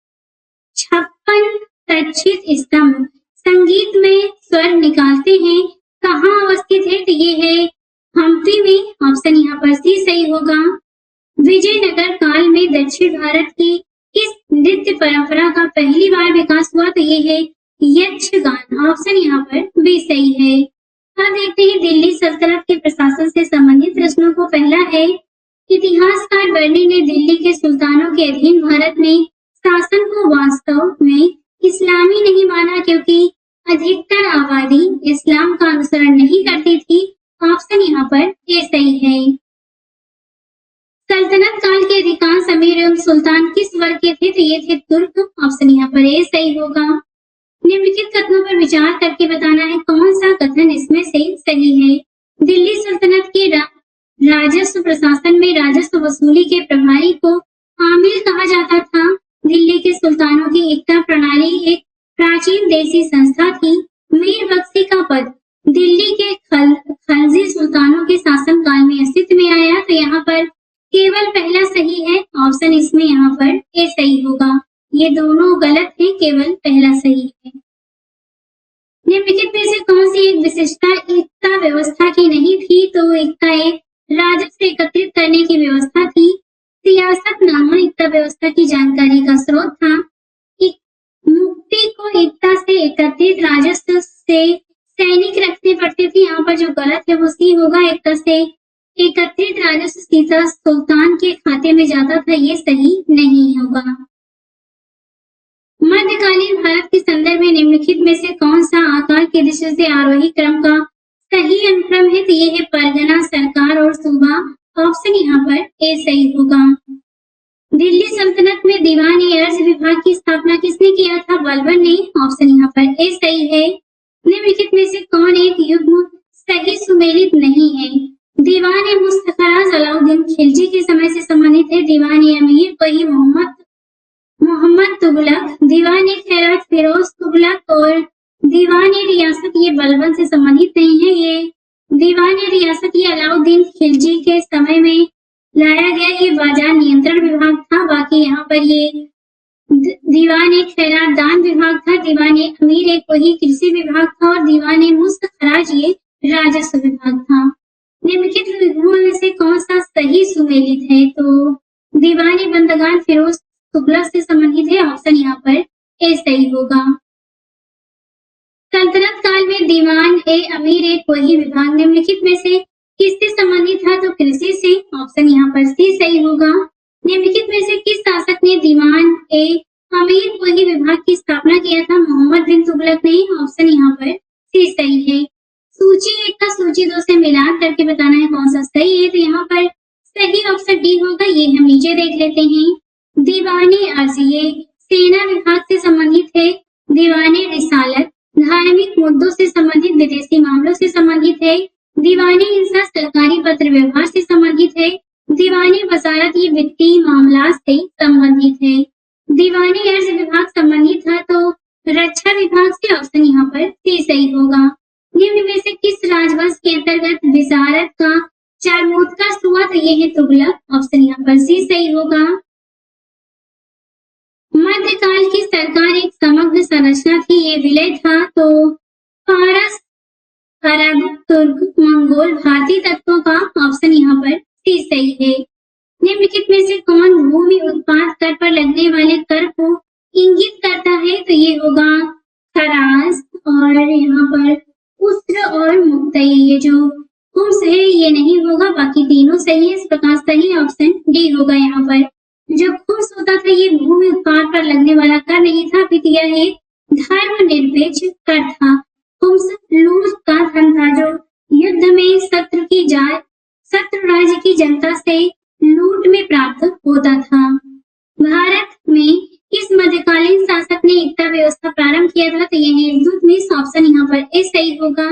56 तक्षित स्तंभ संगीत में स्वर निकालते हैं कहाँ अवस्थित है? तो ये है हम्पी में ऑप्शन यहाँ पर सी सही होगा। विजयनगर काल में दक्षिण भारत की किस नृत्य परंपरा का पहली बार विकास हुआ, तो ये है यक्षगान। ऑप्शन यहाँ पर बी सही है। अब देखते हैं दिल्ली सल्तनत के प्रशासन से संबंधित प्रश्नों को। पहला है, इतिहासकार बर्नी ने दिल्ली के सुल्तानों के अधीन भारत में शासन को वास्तव में इस्लामी नहीं माना, क्योंकि अधिकतर आबादी इस्लाम का अनुसरण नहीं करती थी। ऑप्शन यहाँ पर ए सही है। सल्तनत काल के अधिकांश अमीर एवं सुल्तान किस वर्ग के थे, तो ये थे तुर्क। ऑप्शन यहाँ पर ए सही होगा। निम्नलिखित कथनों पर विचार करके बताना है कौन सा कथन इसमें से सही है। दिल्ली सल्तनत के राजस्व प्रशासन में राजस्व वसूली के प्रभारी को आमिल कहा जाता था। दिल्ली के सुल्तानों की एकता प्रणाली एक प्राचीन देसी संस्था थी। मीर बख्शी का पद दिल्ली के खलजी सुल्तानों के शासनकाल में अस्तित्व में आया, तो यहाँ पर केवल पहला सही है। ऑप्शन इसमें यहाँ पर ए सही होगा। ये दोनों गलत है, केवल पहला सही है। निम्नलिखित में से कौन सी एक विशेषता एकता व्यवस्था की नहीं थी, तो एकता एक राजस्व एकत्रित करने की व्यवस्था थी। सियासतनामा एकता व्यवस्था की जानकारी का स्रोत था। मुक्ति को एकता से एकत्रित राजस्व से सैनिक रखने पड़ते थे। यहाँ पर जो गलत है वो सी होगा। एकता से एकत्रित राजस्व सीधा सुल्तान के खाते में जाता था, ये सही नहीं होगा। मध्यकालीन भारत के संदर्भ में निम्नलिखित में से कौन सा आकार की दृष्टि से आरोही क्रम का सही अनुक्रम है, तो ये है परगना, सरकार और सूबा। ऑप्शन यहाँ पर ए सही होगा। दिल्ली सल्तनत में दीवान-ए-अर्ज विभाग की स्थापना किसने किया था, बलबन ने। ऑप्शन यहाँ पर ए सही है। निम्नलिखित में से कौन एक युग्म सही सुमेलित नहीं है, दीवान-ए-मुस्तखराज अलाउद्दीन खिलजी के समय से संबंधित है। दीवान-ए-अमीर वही मोहम्मद तुगलक, दीवान-ए-खैरात फिरोज तुगलक और दीवान-ए-रियासत ये बलबन से संबंधित नहीं है। ये दीवान-ए-रियासत ये अलाउद्दीन खिलजी के समय में लाया गया ये बाजार नियंत्रण विभाग था। बाकी यहाँ पर ये दीवान-ए-खैरात दान विभाग था, दीवान-ए-अमीर एक वही कृषि विभाग था और दीवान-ए-मुस्तखराज ये राजस्व विभाग था। निम्नलिखित विभागों में से कौन सा सही सुमेलित है, तो दीवान-ए-बंदगान फिरोज तुगलक से संबंधित है। ऑप्शन यहाँ पर ए सही होगा। सल्तनत काल में दीवान-ए-अमीर एक वही विभाग निम्नलिखित में से किससे संबंधित था, तो कृषि से। ऑप्शन यहाँ पर सी सही होगा। निम्नलिखित में से किस शासक ने दीवान-ए-अमीर वही विभाग की स्थापना किया था, मोहम्मद बिन तुगलक ने। ऑप्शन यहाँ पर सी सही है। सूची 1 का सूची 2 से मिलान करके बताना है कौन सा सही है, तो यहाँ पर सही ऑप्शन डी होगा। ये हम नीचे देख लेते हैं। दीवान-ए-अर्ज ये सेना विभाग से संबंधित है। दीवान-ए-रिसालत धार्मिक मुद्दों से संबंधित विदेशी मामलों से संबंधित है। दीवान-ए-इंसाफ सरकारी पत्र व्यवहार से संबंधित है। दीवान-ए-वजारत ये वित्तीय मामला से संबंधित है। दीवान-ए-अर्ज विभाग संबंधित था तो रक्षा विभाग से। ऑप्शन यहाँ पर सी सही होगा। निम्न में से किस राजवंश के अंतर्गत विजारत का चारमोत्कर्ष हुआ, तो ये है तुगलक। ऑप्शन यहाँ पर सी सही होगा। मध्यकाल की सरकार एक समग्र संरचना थी, ये विलय था, तो फारस, अरब, तुर्क, मंगोल, भारतीय तत्वों का। ऑप्शन यहाँ पर सी सही है। निम्नलिखित में से कौन भूमि उत्पाद कर पर लगने वाले कर को इंगित करता है, तो ये होगा खराज और यहाँ पर उस्र और मुक्तई। ये जो खुम्स है ये नहीं होगा, बाकी तीनों सही है। इस प्रकार सही ऑप्शन डी होगा। यहाँ पर जो खुम्स होता था ये भूमि उत्पाद पर लगने वाला कर नहीं था, अपितु यह एक धर्मनिरपेक्ष कर था। खुम्स लूट का धन था जो युद्ध में शत्रु राज्य की जनता से लूट में प्राप्त होता था। भारत में किस मध्यकालीन शासक ने एकता व्यवस्था प्रारंभ किया था, तो यह इल्तुतमिश। ऑप्शन यहाँ पर ए सही होगा।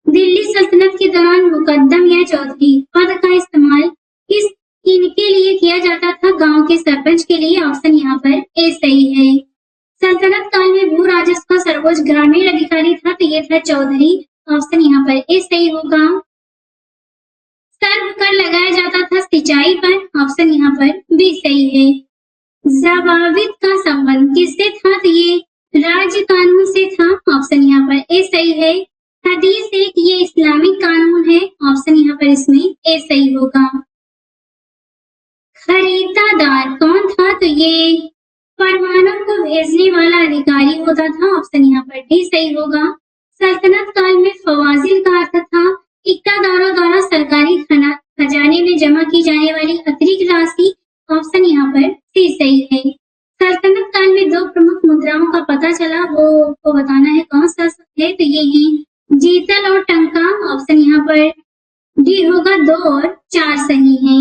दिल्ली सल्तनत के दौरान मुकद्दम या चौधरी पद का इस्तेमाल किनके लिए किया जाता था, गांव के सरपंच के लिए। ऑप्शन यहाँ पर ए सही है। सल्तनत काल में भू राजस्व का सर्वोच्च ग्रामीण अधिकारी था, तो ये था चौधरी। ऑप्शन यहाँ पर ए सही होगा। सर्व कर लगाया जाता था सिंचाई पर। ऑप्शन यहाँ पर बी सही है। जवाबित का संबंध किससे था, तो ये राज्य कानून से था। ऑप्शन यहाँ पर ए सही है। हदीस एक ये इस्लामिक कानून है। ऑप्शन यहाँ पर इसमें ए सही होगा। खरीदादार कौन था? तो ये फरमानों को भेजने वाला अधिकारी होता था। ऑप्शन यहाँ पर डी सही होगा। सल्तनत काल में फवाजिल का अर्थ था इक्कादारों द्वारा सरकारी खजाने में जमा की जाने वाली अतिरिक्त राशि। ऑप्शन यहाँ पर सी सही है। सल्तनत काल में दो प्रमुख मुद्राओं का पता चला, वो को बताना है कौन सा है। तो ये है जीतल और टंका। ऑप्शन यहाँ पर डी होगा। 2 और 4 सही है।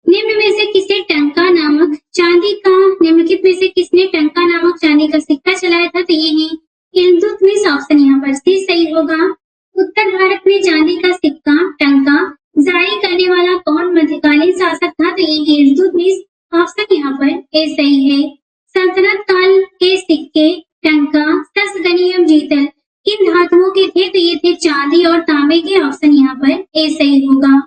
निम्न में से किसने टंका नामक चांदी का निम्नलिखित में से किसने टंका नामक चांदी का सिक्का चलाया था? तो ये है इल्तुतमिश। ऑप्शन यहाँ पर सी सही होगा। उत्तर भारत में चांदी का सिक्का टंका जारी करने वाला कौन मध्यकालीन शासक था? तो ये है इल्तुतमिश। ऑप्शन यहाँ पर ए सही है। सल्तनत काल के सिक्के टंका ससगनी जीतल किन धातुओं के थे? तो ये थे चांदी और तांबे के। ऑप्शन यहाँ पर ए सही होगा।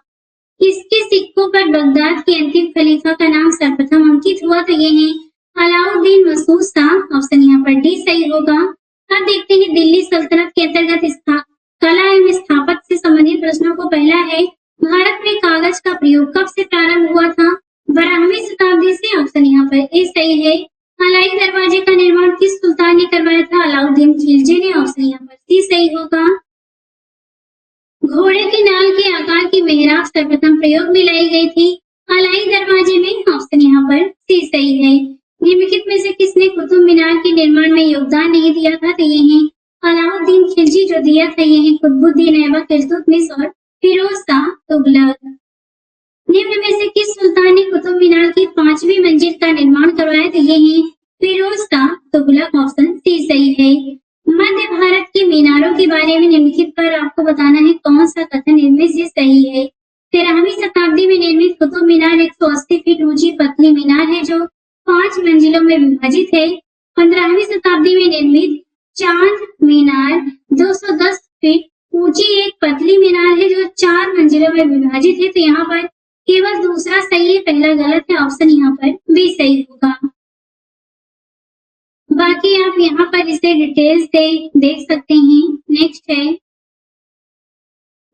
इसके सिक्कों पर बगदाद के अंतिम खलीफा का नाम सर्वप्रथम अंकित हुआ? तो ये है अलाउद्दीन मसूद शाह। ऑप्शन यहाँ पर डी सही होगा। अब देखते हैं दिल्ली सल्तनत के अंतर्गत कला एवं स्थापत्य से संबंधित प्रश्नों को। पहला है भारत में कागज का प्रयोग कब से प्रारंभ हुआ था? 12वीं शताब्दी से। ऑप्शन यहाँ पर ए सही है। अलाई दरवाजे का निर्माण किस सुल्तान ने करवाया था? अलाउद्दीन खिलजी ने। ऑप्शन यहाँ पर सी सही होगा। घोड़े की नाल के आकार की मेहराब सर्वप्रथम प्रयोग में लाई गई थी अलाई दरवाजे में। ऑप्शन यहाँ पर सी सही है। निम्नलिखित में से किसने कुतुब मीनार के निर्माण में योगदान नहीं दिया था? तो ये है अलाउद्दीन खिलजी। जो दिया था ये है कुतुबुद्दीन ऐबक, इल्तुतमिश और फिरोज शाह तुगलक। निम्न में से किस सुल्तान ने कुतुब मीनार की 5वीं मंजिल का निर्माण करवाया? तो ये है फिरोज शाह तुगलक। ऑप्शन सी सही है। मध्य भारत के मीनारों के बारे में निम्नलिखित पर आपको बताना है कौन सा कथन इनमें से सही है। 13वीं शताब्दी में निर्मित कुतुब मीनार 180 फीट ऊंची पतली मीनार है जो 5 मंजिलों में विभाजित है। 15वीं शताब्दी में निर्मित चांद मीनार 210 फीट ऊंची एक पतली मीनार है जो 4 मंजिलों में विभाजित है। तो यहाँ पर केवल दूसरा सही है, पहला गलत है। ऑप्शन यहाँ पर बी सही होगा। बाकी आप यहाँ पर इसे डिटेल्स देख सकते हैं। नेक्स्ट है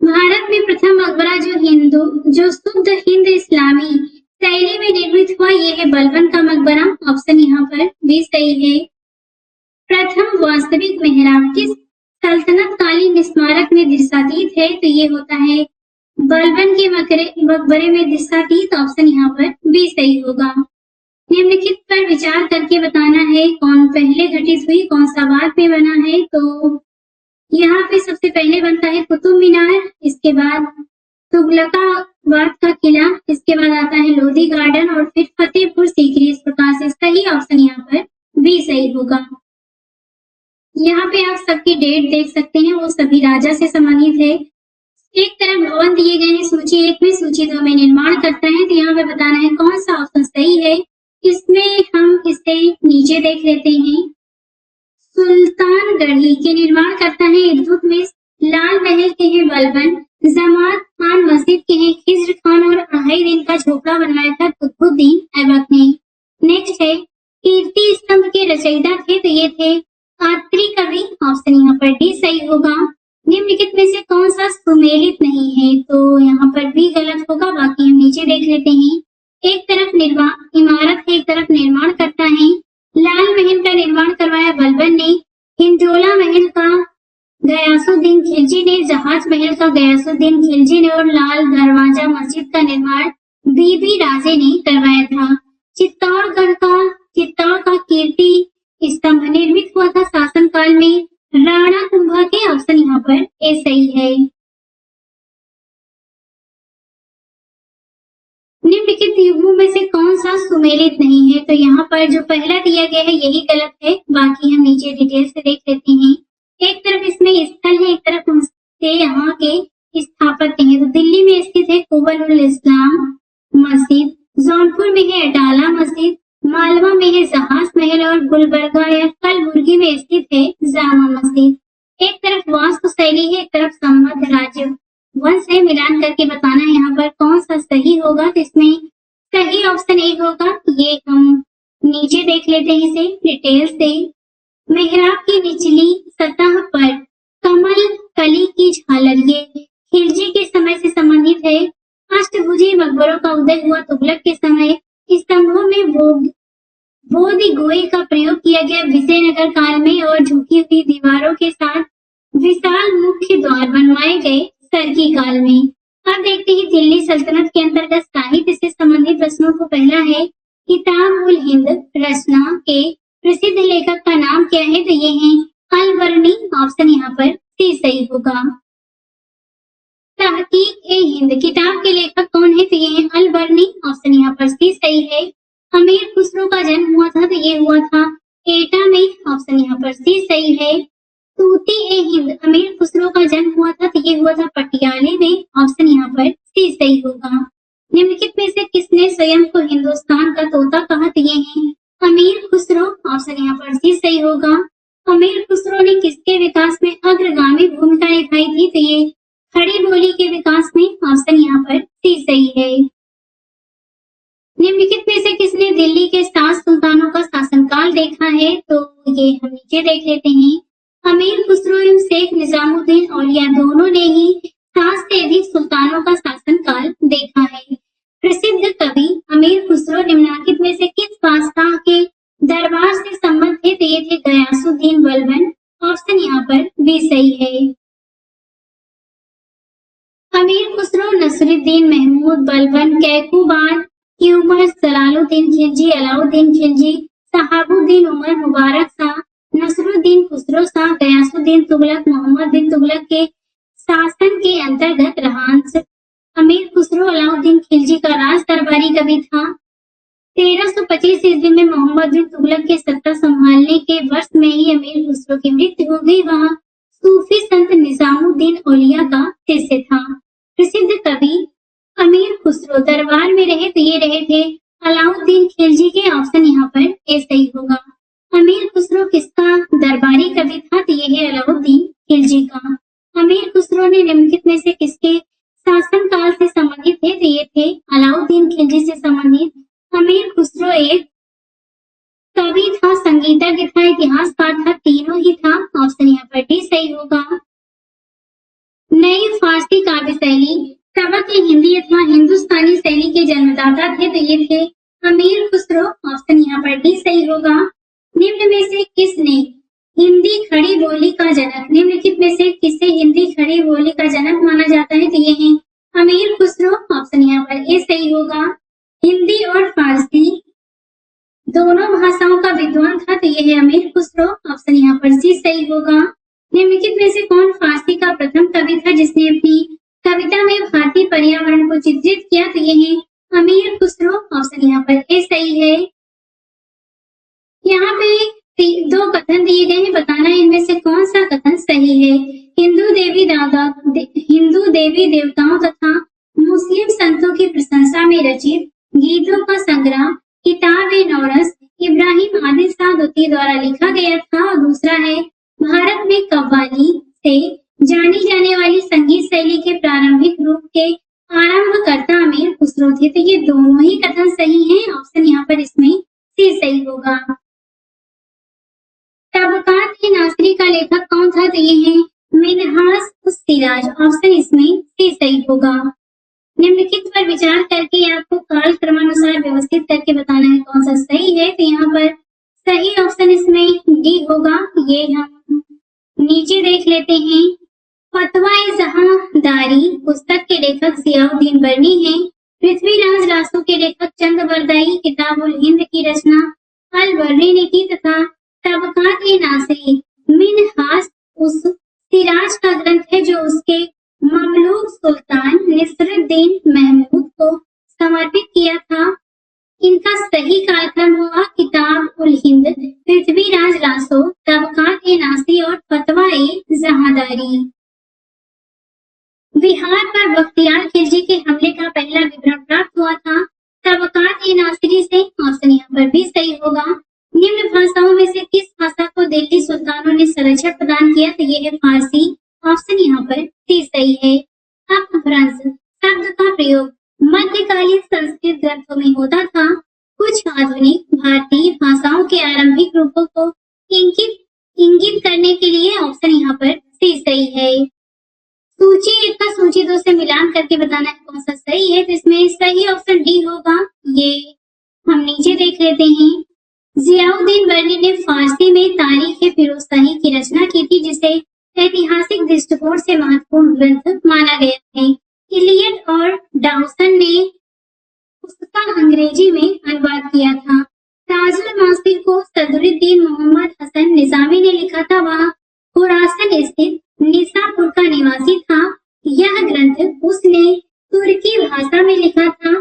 भारत में प्रथम मकबरा जो शुद्ध हिंद इस्लामी शैली में निर्मित हुआ, ये है बलबन का मकबरा। ऑप्शन यहाँ पर बी सही है। प्रथम वास्तविक मेहराब किस सल्तनत कालीन स्मारक में दृश्यातीत है? तो ये होता है बलबन के मकबरे में दृश्यातीत। ऑप्शन यहाँ पर बी सही होगा। निम्नलिखित पर विचार करके बताना है कौन पहले घटित हुई, कौन सा बाद में बना है। तो यहाँ पे सबसे पहले बनता है कुतुब मीनार, इसके बाद तुगलकाबाद का किला, इसके बाद आता है लोधी गार्डन और फिर फतेहपुर सीकरी। इस प्रकार से सही ऑप्शन यहाँ पर बी सही होगा। यहाँ पे आप सबकी डेट देख सकते हैं, वो सभी राजा से संबंधित है। एक तरफ भवन दिए गए हैं सूची 1 में, सूची 2 में निर्माण करता है। तो यहाँ पे बताना है कौन सा ऑप्शन सही है। इसमें हम इसे नीचे देख लेते हैं। सुल्तानगढ़ी के निर्माण करता है इल्तुतमिश, लाल महल के हैं बलबन, जमात खान मस्जिद के हैं खिज्र खान और अढ़ाई दिन का झोपड़ा बनवाया था कुतुबुद्दीन ऐबक ने। नेक्स्ट है कीर्ति स्तंभ के रचयिता थे, तो ये थे आत्री कवि। ऑप्शन यहाँ पर डी सही होगा। निम्नलिखित में से कौन सा सुमेलित नहीं है? तो यहाँ पर भी गलत होगा। बाकी हम नीचे देख लेते हैं। एक तरफ इमारत है, एक तरफ निर्माण करता है। लाल महल का निर्माण करवाया बलबन ने, हिंडोला महल का गयासुद्दीन खिलजी ने, जहाज महल का गयासुद्दीन खिलजी ने और लाल दरवाजा मस्जिद का निर्माण बीबी राजे ने करवाया था। चित्तौड़ का कीर्ति स्तंभ निर्मित हुआ था शासनकाल में राणा कुंभा के। ऑप्शन यहाँ पर ए सही है। निम्नलिखित युगों में से कौन सा सुमेलित नहीं है? तो यहाँ पर जो पहला दिया गया है यही गलत है। बाकी हम नीचे डिटेल से देख लेते हैं। एक तरफ इसमें स्थल है, एक तरफ उनसे यहाँ के स्थापत्य हैं। तो दिल्ली में स्थित है कुबल इस्लाम मस्जिद, जौनपुर में है अटाला मस्जिद, मालवा में है जहाज महल और गुलबर्गा या कलबुर्गी में स्थित है जामा मस्जिद। एक तरफ वास्तु शैली है, एक तरफ संबद्ध राज्य वंश है। मिलान करके बताना है यहाँ पर कौन सा सही होगा। तो इसमें सही ऑप्शन एक होगा। ये हम नीचे देख लेते हैं इसे डिटेल से। मेहराब की निचली सतह पर कमल कली की झालर, ये खिलजी के समय से संबंधित है। अष्टभुजी मकबरों का उदय हुआ तुगलक के समय। स्तंभों में बोधि गोई का प्रयोग किया गया विजयनगर काल में, और झुकी हुई दीवारों के साथ विशाल मुख्य द्वार बनवाए गए सरकी काल में। अब देखते हैं दिल्ली सल्तनत के अंतर्गत साहित्य से संबंधित प्रश्नों को। पहला है किताब उल हिंद रचना के प्रसिद्ध लेखक का नाम क्या है? तो ये है अल-बरनी। ऑप्शन यहाँ पर सी सही होगा। तहकीक ए हिंद किताब के लेखक कौन है? तो ये है अल-बरनी। ऑप्शन यहाँ पर सी सही है। अमीर खुसरो का जन्म हुआ था, तो ये हुआ था एटा में। ऑप्शन यहाँ पर सी सही है। तूती ए हिंद अमीर खुसरो का जन्म हुआ था, तो ये हुआ था पटियाले में। ऑप्शन यहाँ पर सी सही होगा। निम्नलिखित में से किसने स्वयं को हिंदुस्तान का तोता कहा? तो ये है अमीर खुसरो। ऑप्शन यहाँ पर सी सही होगा। अमीर खुसरो ने किसके विकास में अग्रगामी भूमिका निभाई थी? तो ये खड़ी बोली के विकास में। ऑप्शन यहाँ पर सी सही है। निम्नलिखित में से किसने दिल्ली के 7 सुल्तानों का शासनकाल देखा है? तो ये हम नीचे देख लेते हैं। अमीर खुसरो एवं शेख निजामुद्दीन औलिया दोनों ने ही 7 से अधिक सुल्तानों का शासनकाल देखा है। प्रसिद्ध कवि अमीर खुसरो निम्नलिखित में से किस बादशाह के दरबार से संबंध थे? तो ये थे गयासुद्दीन बलबन। ऑप्शन यहाँ पर भी सही है। अमीर खुसरो नसरुद्दीन महमूद बलबन कैकूबान क्यूमर सलालुद्दीन खिलजी अलाउद्दीन खिलजी शहाबुद्दीन उमर मुबारक शाह नसरुद्दीन खुसरो शाह गयासुद्दीन तुगलक मोहम्मद बिन तुगलक के शासन के अंतर्गत रहा। अमीर खुसरो अलाउद्दीन खिलजी का राज दरबारी कवि था। 1325 ईस्वी में मोहम्मद बिन तुगलक के सत्ता संभालने के वर्ष में ही अमीर खुसरो की मृत्यु हो गई। वह सूफी संत निजामुद्दीन औलिया का शिष्य था। प्रसिद्ध कवि अमीर खुसरो दरबार में रहे, तो ये रहे थे अलाउद्दीन खिलजी के। ऑप्शन यहाँ पर ए सही होगा। अमीर खुसरो किसका दरबारी कवि था? तो ये है अलाउद्दीन खिलजी का। अमीर खुसरो ने निम्नलिखित में से किसके शासनकाल से संबंधित थे? तो ये थे अलाउद्दीन खिलजी से संबंधित। अमीर खुसरो एक कवि था, संगीतज्ञ था, इतिहासकार था, तीनों ही था। ऑप्शन यहाँ पर डी सही होगा। नई फारसी काव्य शैली सबक ए हिंदी अथवा हिंदुस्तानी शैली के जन्मदाता थे, तो ये थे अमीर खुसरो। ऑप्शन यहाँ पर डी सही होगा। निम्न में से किसने हिंदी खड़ी बोली का जनक? निम्नलिखित में से किसे हिंदी खड़ी बोली का जनक माना जाता है? तो ये है अमीर खुसरो। ऑप्शन यहाँ पर ए सही होगा। हिंदी और फारसी दोनों भाषाओं का विद्वान था, तो ये है अमीर खुसरो। ऑप्शन यहाँ पर सी सही होगा। निम्नलिखित में से कौन फारसी का प्रथम कवि था जिसने अपनी कविता में भारतीय पर्यावरण को चित्रित किया? तो ये है अमीर खुसरो। ऑप्शन यहाँ पर ए सही है। यहाँ पे 2 कथन दिए गए हैं, बताना है इनमें से कौन सा कथन सही है। हिंदू देवी देवताओं तथा मुस्लिम संतों की प्रशंसा में रचित गीतों का संग्रह किताब-ए-नौरस इब्राहिम आदिल शाह दुती द्वारा लिखा गया था। और दूसरा है भारत में कव्वाली से जानी जाने वाली संगीत शैली के प्रारंभिक रूप के आरंभकर्ता अमीर खुसरो थे। तो ये दोनों ही कथन सही हैं। ऑप्शन यहाँ पर इसमें सी सही होगा। तबकात-ए-नासरी का लेखक कौन था? तो ये है मिन्हाज-उस-सिराज। ऑप्शन इसमें सी सही होगा। निम्नलिखित पर विचार करके आपको काल क्रमानुसार व्यवस्थित करके बताना है कौन सा सही है। तो यहाँ पर सही ऑप्शन इसमें डी होगा। ये हम नीचे देख लेते हैं। फतवा-ए-जहांदारी पुस्तक के लेखक जियाउद्दीन बर्नी हैं। पृथ्वीराज रासो के लेखक चंद-बरदाई किताब-उल हिंद की रचना अल-बर्नी ने की तथा तबकात-ए-नासरी मिन्हाज-उस-सिराज का ग्रंथ है जो उसके ममलूक सुल्तान नसरुद्दीन महमूद को समर्पित किया था। इनका सही कालक्रम हुआ किताब-उल हिंद, पृथ्वीराज रासो, तबकात-ए-नासरी और फतवा-ए-जहांदारी। बिहार पर बख्तियार खिलजी के हमले का पहला विवरण प्राप्त हुआ था तबकात-ए-नासरी से। ऑप्शन यहाँ पर भी सही होगा। निम्न भाषाओं में से किस भाषा को दिल्ली सुल्तानों ने संरक्षण प्रदान किया? तो ये है फारसी। ऑप्शन यहाँ पर सी सही है। अपभ्रंश शब्द का प्रयोग मध्यकालीन संस्कृत ग्रंथों में होता था। कुछ आधुनिक भारतीय भाषाओं के आरंभिक रूपों को इंकित इंगित करने के लिए ऑप्शन यहाँ पर सी सही है। सूची 1 का सूची 2 से मिलान करके बताना है कौन सा सही है, तो इसमें सही ऑप्शन डी होगा। ये हम नीचे देख लेते हैं। जियाउद्दीन बर्नी ने फारसी में तारीख फिरोजशाही की रचना की थी, जिसे ऐतिहासिक दृष्टिकोण से महत्वपूर्ण ग्रंथ माना गया है। इलियट और डाउसन ने उसका अंग्रेजी में अनुवाद किया था। ताजुल मासिर को सदरुद्दीन मोहम्मद हसन निजामी ने लिखा था। वह खुरासन स्थित निसापुर का निवासी था। यह ग्रंथ उसने तुर्की भाषा में लिखा था।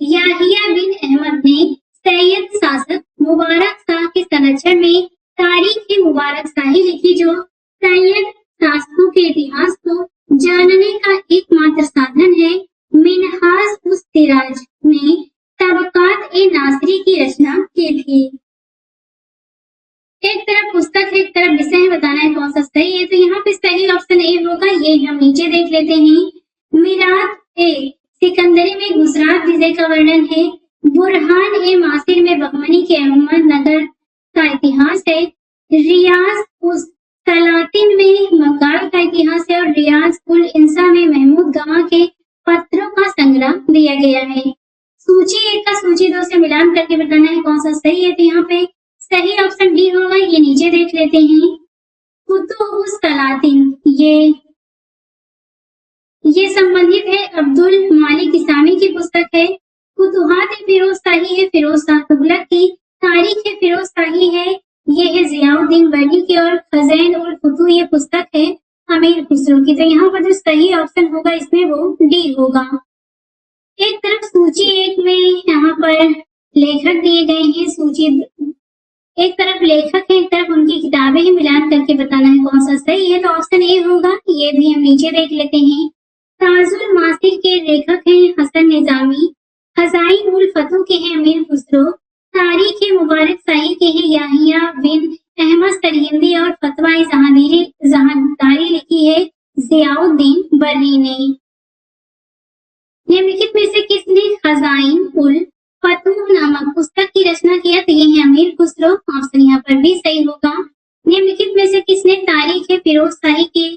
याहिया बिन अहमद ने सैयद शासक मुबारक शाह के संरक्षण में तारीख मुबारक शाही लिखी, जो सैयद शासकों के इतिहास को जानने का एकमात्र साधन है। मिनहाज उस सिराज ने तबकात ए नासरी की रचना की थी। एक तरफ पुस्तक है, एक तरफ विषय है, बताना है कौन सा सही है, तो यहाँ पे सही ऑप्शन ए होगा। ये हम नीचे देख लेते हैं। मिरात ए सिकंदरी में गुजरात विजय का वर्णन है। बुरहान ए मासिर में बहमनी के अहमदनगर का इतिहास है। रियाज उस सलातिन में बंगाल का इतिहास है और रियाज उल इंसा में महमूद गवा के पत्रों का संग्रह दिया गया है। सूची 1 का सूची 2 से मिलान करके बताना है कौन सा सही है, तो यहाँ पे सही ऑप्शन डी होगा। ये नीचे देख लेते हैं। फुतुहुस सलातिन ये संबंधित है अब्दुल मालिक इसामी की पुस्तक है। फुतुहात फिरोजशाही है फिरोज शाह तुगलक की। तारीख फिरोजशाही है ये है जियाउद्दीन बर्नी की। और खज़ैन उल फुतूह ये पुस्तक है अमीर खुसरो की। तो यहाँ पर जो सही ऑप्शन होगा इसमें वो डी होगा। एक तरफ सूची 1 में यहाँ पर लेखक दिए गए हैं। सूची एक तरफ लेखक है, एक तरफ उनकी किताबें ही, मिलान करके बताना है कौन सा सही है, तो ऑप्शन ए होगा। ये भी हम नीचे देख लेते हैं। ताजुल मासिर के लेखक हैं हसन निजामी। खज़ाइन उल फतूह के हैं अमीर खुसरो। तारीख मुबारक शाही के हैं याहिया बिन अहमद सरहिंदी। और फतवा जहांदारी लिखी है जियाउद्दीन बर्नी ने। निम्नलिखित में से किसने खज़ाइन उल फतूह नामक पुस्तक की रचना किया, तो ये है अमीर खुसरो। ऑप्शन यहाँ पर भी सही होगा। निम्नलिखित में से किसने तारीख फिरोजशाही की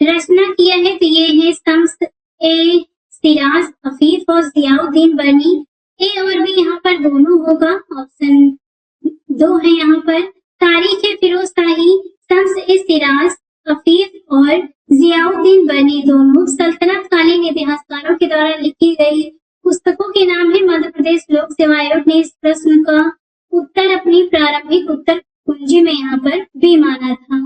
रचना किया है, तो ये है शम्स ए सिराज अफीफ और जियाउद्दीन बर्नी। ए और बी यहाँ पर दोनों होगा। ऑप्शन 2 है यहाँ पर। तारीख फिरोजशाही शम्स ए सिराज अफीफ और जियाउद्दीन बर्नी दोनों सल्तनत कालीन इतिहासकारों के द्वारा लिखी गई पुस्तकों के नाम है। मध्य प्रदेश लोक सेवा आयोग ने इस प्रश्न का उत्तर अपनी प्रारंभिक उत्तर कुंजी में यहाँ पर भी माना था।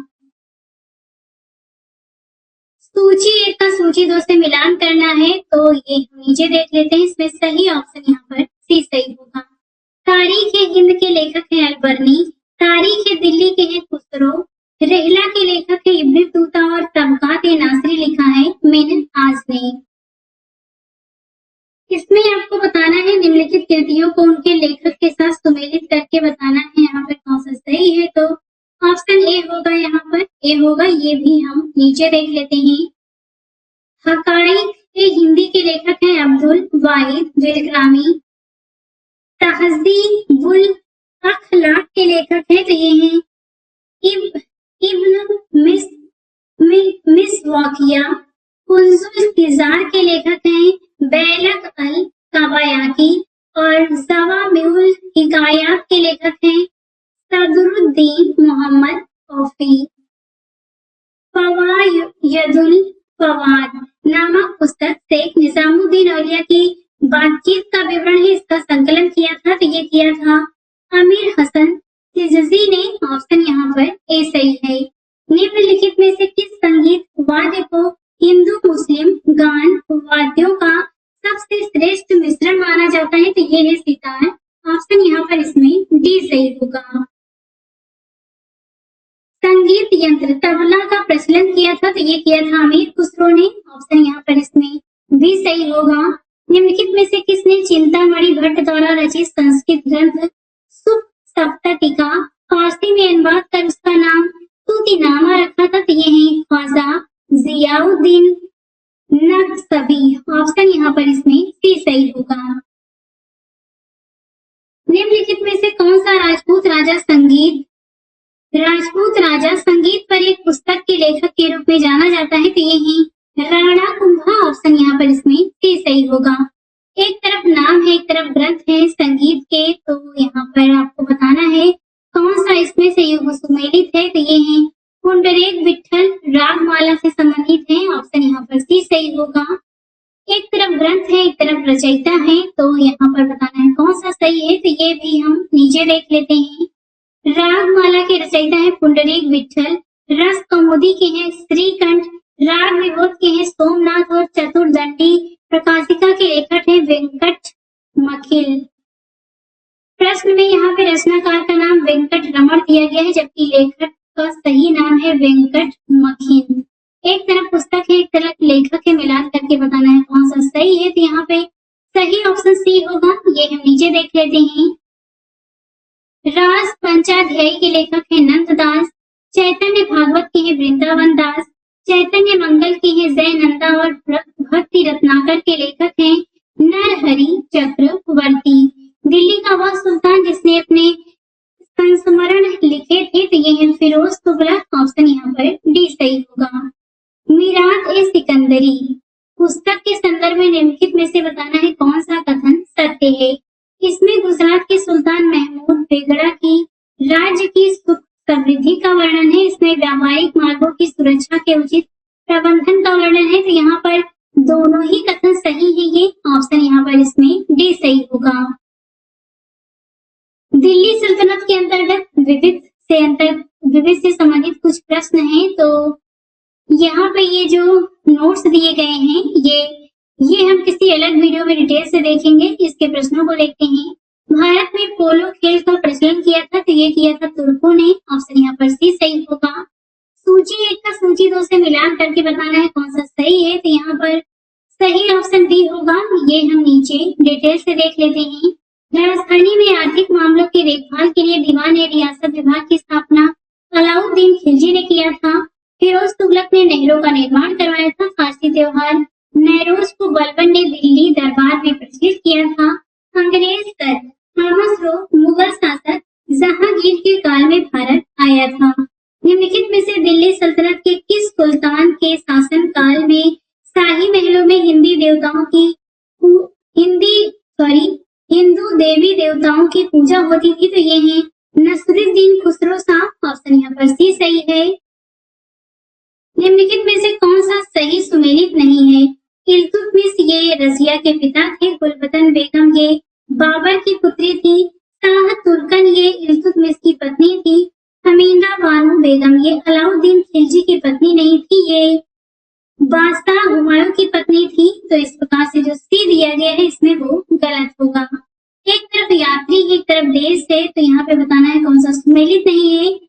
सूची 1 का सूची 2 से मिलान करना है, तो ये हम नीचे देख लेते हैं। इसमें सही ऑप्शन यहाँ पर सी सही होगा। तारीख हिंद के लेखक हैं अलबर्नी। तारीख दिल्ली के हैं खुसरो। रेहला के लेखक है इब्न तूता और तबकात ए नासरी लिखा है मिनहाज ने। इसमें आपको बताना है निम्नलिखित कृतियों को उनके लेखक के साथ सुमेलित करके बताना है यहाँ पर कौन सा सही है, तो ऑप्शन ए होगा। यहाँ पर ए होगा। ये भी हम नीचे देख लेते हैं। हकाइक के हिंदी के लेखक हैं अब्दुल वाहिद बिलग्रामी। तहज़ीबुल अखलाक के लेखक हैं, तो ये हैं इब्न मिसवाकिया। कुंजुल किजार के लेखक हैं बैलक अल कवायाकी। और ज़वामिउल हिकायात के लेखक हैं सदरुद्दीन मोहम्मद औफी। फवायदुल फवाद नामक पुस्तक शेख निजामुद्दीन औलिया की बातचीत का विवरण है। इसका संकलन किया था, तो ये किया था अमीर हसन तिजजी ने। ऑप्शन यहाँ पर ए सही है। निम्नलिखित में से किस संगीत वाद्य को हिंदू मुस्लिम गान वाद्यों का सबसे श्रेष्ठ मिश्रण माना जाता है, तो ये है सितार। ऑप्शन यहाँ पर इसमें डी सही होगा। संगीत यंत्र तबला का प्रचलन किया था, तो ये किया था अमीर खुसरो ने। ऑप्शन यहाँ पर इसमें भी सही होगा। निम्नलिखित में से किसने चिंतामणि भट्ट द्वारा रचित संस्कृत ग्रंथ सुख सप्ततिका फारसी में अनुवाद कर उसका नाम तूतीनामा रखा था, तो ये है ख्वाजा जियाउद्दीन नक्शबी। ऑप्शन यहाँ पर इसमें सी सही होगा। निम्नलिखित में से कौन सा राजपूत राजा संगीत राजपूत राजा संगीत पर एक पुस्तक के लेखक के रूप में जाना जाता है, तो ये है राणा कुंभा। ऑप्शन यहाँ पर इसमें सी सही होगा। एक तरफ नाम है, एक तरफ ग्रंथ है संगीत के, तो यहाँ पर आपको बताना है कौन सा इसमें से युग सुमेलित है, तो ये है पुंडरीक विठल, रागमाला से संबंधित है। ऑप्शन यहाँ पर सी सही होगा। एक तरफ ग्रंथ है, एक तरफ रचयिता है, तो यहाँ पर बताना है कौन सा सही है, तो ये भी हम नीचे देख लेते हैं। रागमाला के रचयिता है पुंडरीक विठल, रस कौमुदी के हैं श्रीकंठ, राग विभूत के हैं सोमनाथ और चतुर्दंडी प्रकाशिका के लेखक है वेंकट मखिल। प्रश्न में यहाँ पे रचनाकार का नाम वेंकट रमण दिया गया है, जबकि लेखक का सही नाम है वेंकट मखिल। एक तरफ पुस्तक है, एक तरफ लेखक है, मिला करके बताना है कौन सा सही है, तो यहाँ पे सही ऑप्शन सी होगा। ये हम नीचे देख लेते हैं। रास पंचाध्याय के लेखक है नंददास, चैतन्य भागवत के हैं वृंदावन दास, चैतन्य मंगल के हैं जयनंदा और भक्ति रत्नाकर के लेखक हैं नरहरि चक्रवर्ती। दिल्ली का वह सुल्तान जिसने अपने संस्मरण लिखे थे, तो ये है फिरोज तुगलक। ऑप्शन यहाँ पर डी सही होगा। मीरात ए सिकंदरी पुस्तक के संदर्भ में निम्नलिखित में से बताना है कौन सा कथन सत्य है। इसमें गुजरात के सुल्तान महमूद बेगड़ा की राज्य की सुख समृद्धि का वर्णन है। इसमें व्यावहारिक मार्गों की सुरक्षा के उचित प्रबंधन का वर्णन है, तो यहाँ पर दोनों ही कथन सही है। ये ऑप्शन यहाँ पर इसमें डी सही होगा। दिल्ली सल्तनत के अंतर्गत विविध से संबंधित कुछ प्रश्न हैं, तो यहाँ पे ये जो नोट्स दिए गए हैं ये हम किसी अलग वीडियो में डिटेल से देखेंगे। इसके प्रश्नों को देखते हैं। भारत में पोलो खेल का प्रचलन किया था, तो ये किया था तुर्कों ने। ऑप्शन यहाँ पर सी सही होगा। सूची 1 का सूची 2 से मिलान करके बताना है कौन सा सही है, तो यहाँ पर सही ऑप्शन डी होगा। ये हम नीचे डिटेल से देख लेते हैं। राजधानी में आर्थिक मामलों की देखभाल के लिए दीवान ए रियासत विभाग की स्थापना अलाउद्दीन खिलजी ने किया था। फिरोज तुगलक ने नहरों का निर्माण करवाया था। फारसी त्योहार नैरोज को बलबन ने दिल्ली दरबार में प्रचलित किया था। अंग्रेज सर थॉमस रो मुगल शासक जहांगीर के काल में भारत आया था। निम्नलिखित में से दिल्ली सल्तनत के किस सुल्तान के शासन काल में शाही महलों में हिंदू देवी देवताओं की पूजा होती थी, तो ये है नसरुद्दीन खुसरो शाह। ऑप्शन यहाँ पर सी सही है। निम्नलिखित में से कौन सा सही सुमेलित नहीं है। इल्तुतमिश ये रजिया के पिता थे। गुलबदन बेगम ये बाबर की पुत्री थी। शाह तुर्कन ये इल्तुतमिश की पत्नी थी। हमीदा बानो बेगम ये अलाउद्दीन खिलजी की पत्नी नहीं थी, ये बादशाह हुमायूं की पत्नी थी। तो इस प्रकार से जो सी दिया गया है इसमें वो गलत होगा। एक तरफ यात्री एक तरफ देश है, तो यहाँ पे बताना है कौन सा सुमेलित नहीं है।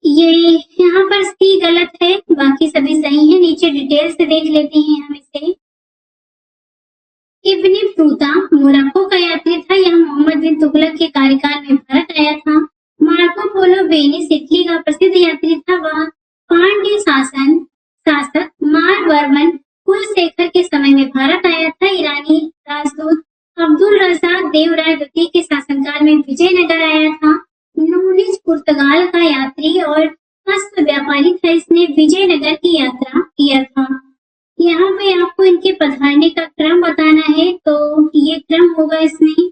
ये यहाँ पर सी गलत है, बाकी सभी सही है। नीचे डिटेल से देख लेते हैं हम इसे। इब्न बतूता मोरक्को का यात्री था। यह मोहम्मद बिन तुगलक के कार्यकाल में भारत आया था। मार्को पोलो वेनिस इटली का प्रसिद्ध यात्री था। वह पांड्य शासक मारवर्मन कुलशेखर के समय में भारत आया था। ईरानी राजदूत अब्दुल रज़ाक देवराय द्वितीय के शासनकाल में विजयनगर आया था। नूनिज पुर्तगाल का यात्री और हस्त व्यापारी था। इसने विजयनगर की यात्रा किया था। यहाँ पे आपको इनके पधारने का क्रम बताना है, तो ये क्रम होगा इसमें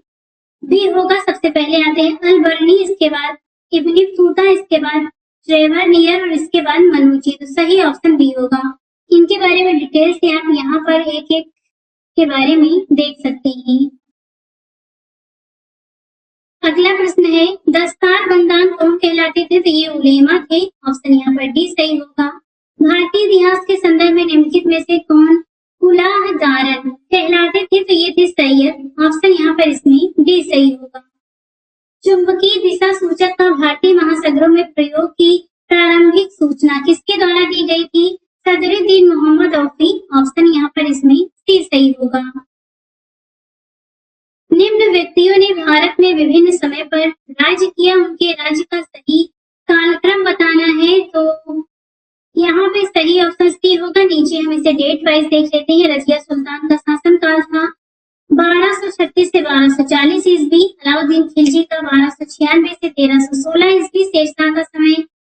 भी होगा। सबसे पहले आते हैं अल-बरनी, इसके बाद इब्न बतूता, इसके बाद ट्रेवर नियर और इसके बाद मनुची। तो सही ऑप्शन बी होगा। इनके बारे में डिटेल से आप यहाँ पर एक एक के बारे में देख सकते हैं। अगला प्रश्न है दस्तार बंदान कौन कहलाते थे, तो ये उलेमा थे। ऑप्शन यहाँ पर डी सही होगा। भारतीय इतिहास के संदर्भ में निम्नलिखित में से कौन कुलाहदारन कहलाते थे, तो ये थे सैयद। ऑप्शन यहाँ पर इसमें डी सही होगा। चुंबकीय दिशा सूचक का भारतीय महासागरों में प्रयोग की प्रारंभिक सूचना किसके द्वारा दी गई थी, सदरुद्दीन मोहम्मद औफी। ऑप्शन यहाँ पर इसमें सी सही होगा। निम्न व्यक्तियों ने भारत में विभिन्न समय पर राज्य किया, उनके राज्य का सही कालक्रम बताना है, तो यहाँ पे सही ऑप्शन सी होगा। नीचे हम इसे डेट वाइज देख लेते हैं। रजिया सुल्तान का शासन काल था 1236 से 1240 ईस्वी, अलाउद्दीन खिलजी का 1296 से 1316 ईस्वी, शेरशाह का समय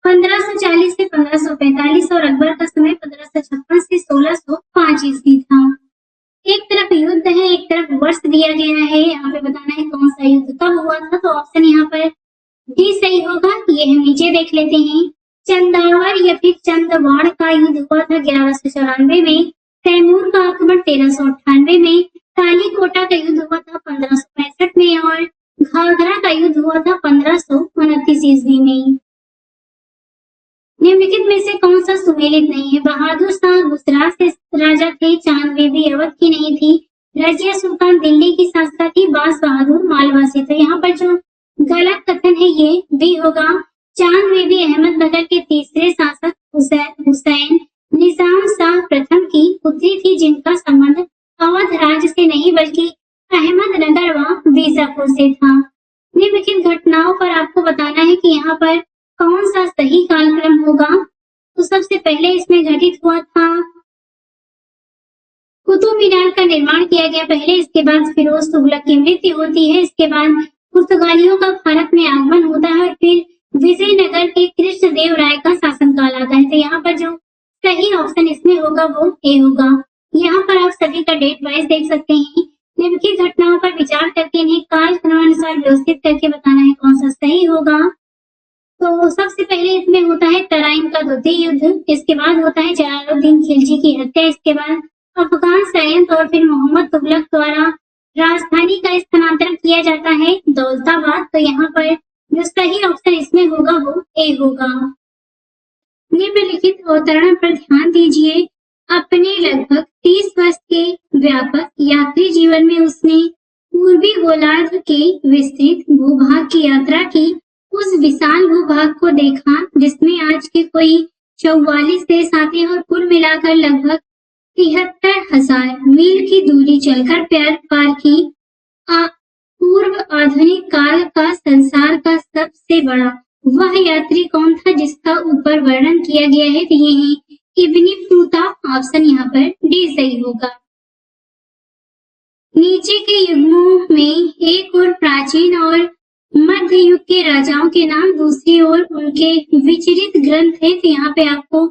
1540 से 1545 और अकबर का समय 1556 से 1605 ईस्वी था। एक तरफ युद्ध है, एक तरफ वर्ष दिया गया है, यहाँ पे बताना है कौन सा युद्ध कब हुआ था, तो ऑप्शन यहाँ पर डी सही होगा। ये हम नीचे देख लेते हैं। चंदावर या फिर चंदवाड़ का युद्ध हुआ था 1194 में, तैमूर का आक्रमण 1398 में, कालीकोटा का युद्ध हुआ था 1565 में और घाघरा का युद्ध हुआ था 1529 ईस्वी में। निम्नलिखित में से कौन सा सुमेलित नहीं है? बहादुर शाह गुजरात से राजा थे, चांद बेबी अवध की नहीं थी, रजिया सुल्तान दिल्ली की शासका थी, बास बहादुर मालवा से। तो यहाँ पर जो गलत कथन है ये भी होगा। चांद बेबी अहमदनगर के तीसरे शासक हुसैन निजाम शाह प्रथम की पुत्री थी, जिनका संबंध अवध राज्य से नहीं बल्कि अहमदनगर व बीजापुर से था। निम्नलिखित घटनाओं पर आपको बताना है कि यहाँ पर कौन सा सही कालक्रम होगा। तो सबसे पहले इसमें घटित हुआ था कुतुब मीनार का निर्माण किया गया पहले, इसके बाद फिरोज तुगलक की मृत्यु होती है, इसके बाद पुर्तगालियों का भारत में आगमन होता है और फिर विजयनगर के कृष्णदेव राय का शासनकाल आता है। तो यहाँ पर जो सही ऑप्शन इसमें होगा वो ए होगा। यहाँ पर आप सभी का डेट वाइज देख सकते हैं। निम्नलिखित घटनाओं पर विचार करके इन्हें कालक्रमानुसार व्यवस्थित करके बताना है कौन सा सही होगा। तो सबसे पहले इसमें होता है तराइन का द्वितीय युद्ध, इसके बाद होता है जलालुद्दीन खिलजी की हत्या, इसके बाद अफगान षड्यंत्र और फिर मोहम्मद तुगलक द्वारा राजधानी का स्थानांतरण किया जाता है दौलताबाद। तो यहाँ पर जो सही ऑप्शन इसमें होगा वो ए होगा। निम्नलिखित अवतरण पर ध्यान दीजिए। अपने लगभग 30 वर्ष के व्यापक यात्री जीवन में उसने पूर्वी गोलार्ध के विस्तृत भूभाग की यात्रा की, उस विशाल भूभाग को देखा जिसमें आज के कोई 44 देश आते हैं और कुल मिलाकर लगभग 73,000 मील की दूरी चलकर पार की। पूर्व आधुनिक काल का संसार का सबसे बड़ा वह यात्री कौन था जिसका ऊपर वर्णन किया गया है? तो ये है इब्न बतूता। ऑप्शन यहाँ पर डी सही होगा। नीचे के युग्मों में एक और प्राचीन और मध्य युग के राजाओं के नाम, दूसरी ओर उनके विचरित ग्रंथ है। तो यहाँ पे आपको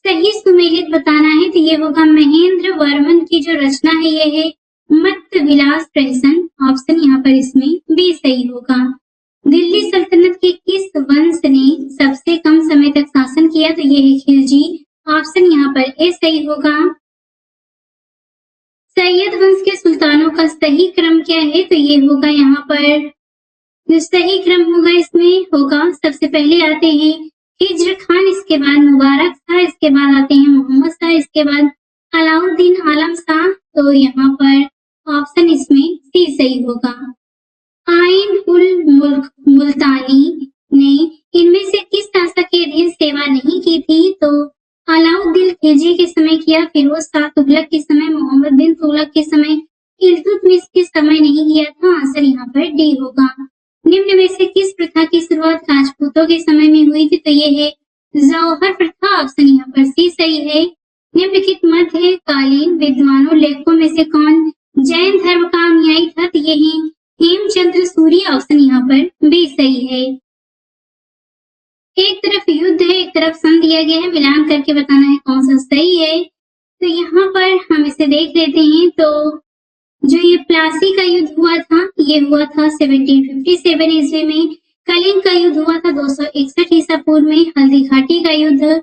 सही सुमेलित बताना है। तो ये होगा महेंद्र वर्मन की जो रचना है ये है मत्त विलास प्रहसन। ऑप्शन यहाँ पर इसमें बी सही होगा। दिल्ली सल्तनत के किस वंश ने सबसे कम समय तक शासन किया? तो ये है खिलजी। ऑप्शन यहाँ पर ए सही होगा। सैयद वंश के सुल्तानों का सही क्रम क्या है? तो ये होगा यहाँ पर जो सही क्रम होगा इसमें होगा सबसे पहले आते हैं हिज्र खान, इसके बाद मुबारक शाह, इसके बाद आते हैं मोहम्मद शाह, इसके बाद अलाउद्दीन आलम शाह। तो यहाँ पर ऑप्शन इसमें सी सही होगा। आइन उल मुल्क मुल्तानी ने इनमें से किस शासक के अधीन सेवा नहीं की थी? तो अलाउद्दीन खिलजी के समय किया, फिरोज शाह तुगलक के समय, मोहम्मद बिन तुगलक के समय, इल्तुतमिश के समय नहीं किया था। आंसर यहाँ पर डी होगा। निम्न में से किस प्रथा की शुरुआत राजपूतों के समय में हुई थी? तो ये है जौहर प्रथा। ऑप्शन यहाँ पर सी सही है। निम्नलिखित मध्यकालीन विद्वानों लेखकों में से कौन जैन धर्म का अनुयायी था? तो ये है हेमचंद्र सूरी। ऑप्शन यहाँ पर बी सही है। एक तरफ युद्ध है, एक तरफ सन दिया गया है, मिलान करके बताना है कौन सा सही है। तो यहाँ पर हम इसे देख लेते हैं। तो जो ये प्लासी का युद्ध हुआ था ये हुआ था 1757 ईस्वी में। कलिंग का युद्ध हुआ था 261 ईसा पूर्व में। हल्दी घाटी का युद्ध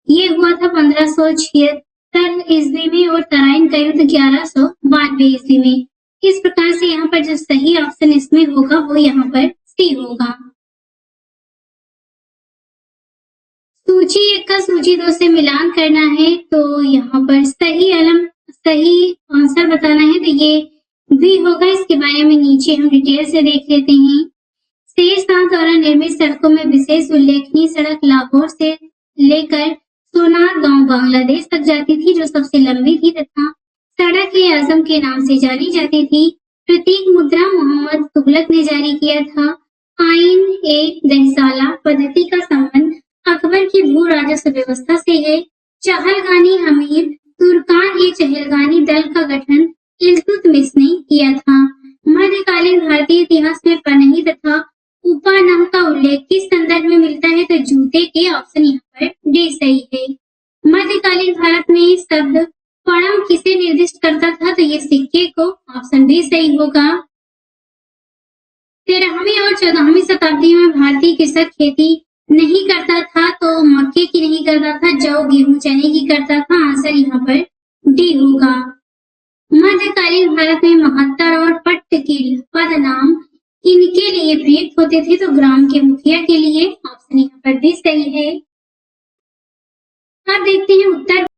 ये हुआ था 1576 ईस्वी में और तराइन का युद्ध 1192 ईस्वी में। इस प्रकार से यहाँ पर जो सही ऑप्शन इसमें होगा वो यहाँ पर सी होगा। सूची 1 का सूची 2 से मिलान करना है। तो यहाँ पर सही आंसर बताना है। तो ये भी होगा। इसके बारे में नीचे हम डिटेल से देख लेते हैं। शेरशाह द्वारा निर्मित सड़कों में विशेष उल्लेखनीय सड़क लाहौर से लेकर सोनार गांव बांग्लादेश तक जाती थी, जो सबसे लंबी थी तथा सड़क ए आजम के नाम से जानी जाती थी। प्रतीक मुद्रा मोहम्मद तुगलक ने जारी किया था। आइन ए दहसाला पद्धति का संबंध अकबर की भू राजस्व व्यवस्था से है। चहलगानी अमीर तुर्कान ए चहलगानी दल का गठन इल्तुतमिश ने किया था। मध्यकालीन भारतीय इतिहास में पनही तथा उपानह का उल्लेख किस संदर्भ में मिलता है? तो जूते के। ऑप्शन यहाँ पर डी सही है। मध्यकालीन भारत में शब्द पणम किसे निर्दिष्ट करता था? तो ये सिक्के को। ऑप्शन डी सही होगा। 13वीं और 14वीं शताब्दी में भारतीय कृषक खेती नहीं करता था, तो मक्के की नहीं करता था, जौ गेहूं चने की करता था। आंसर यहाँ पर डी होगा। मध्यकालीन भारत में महत्तर और पट्टकील पद नाम किनके लिए प्रयुक्त होते थे? तो ग्राम के मुखिया के लिए। ऑप्शन यहाँ पर डी सही है। अब देखते हैं उत्तर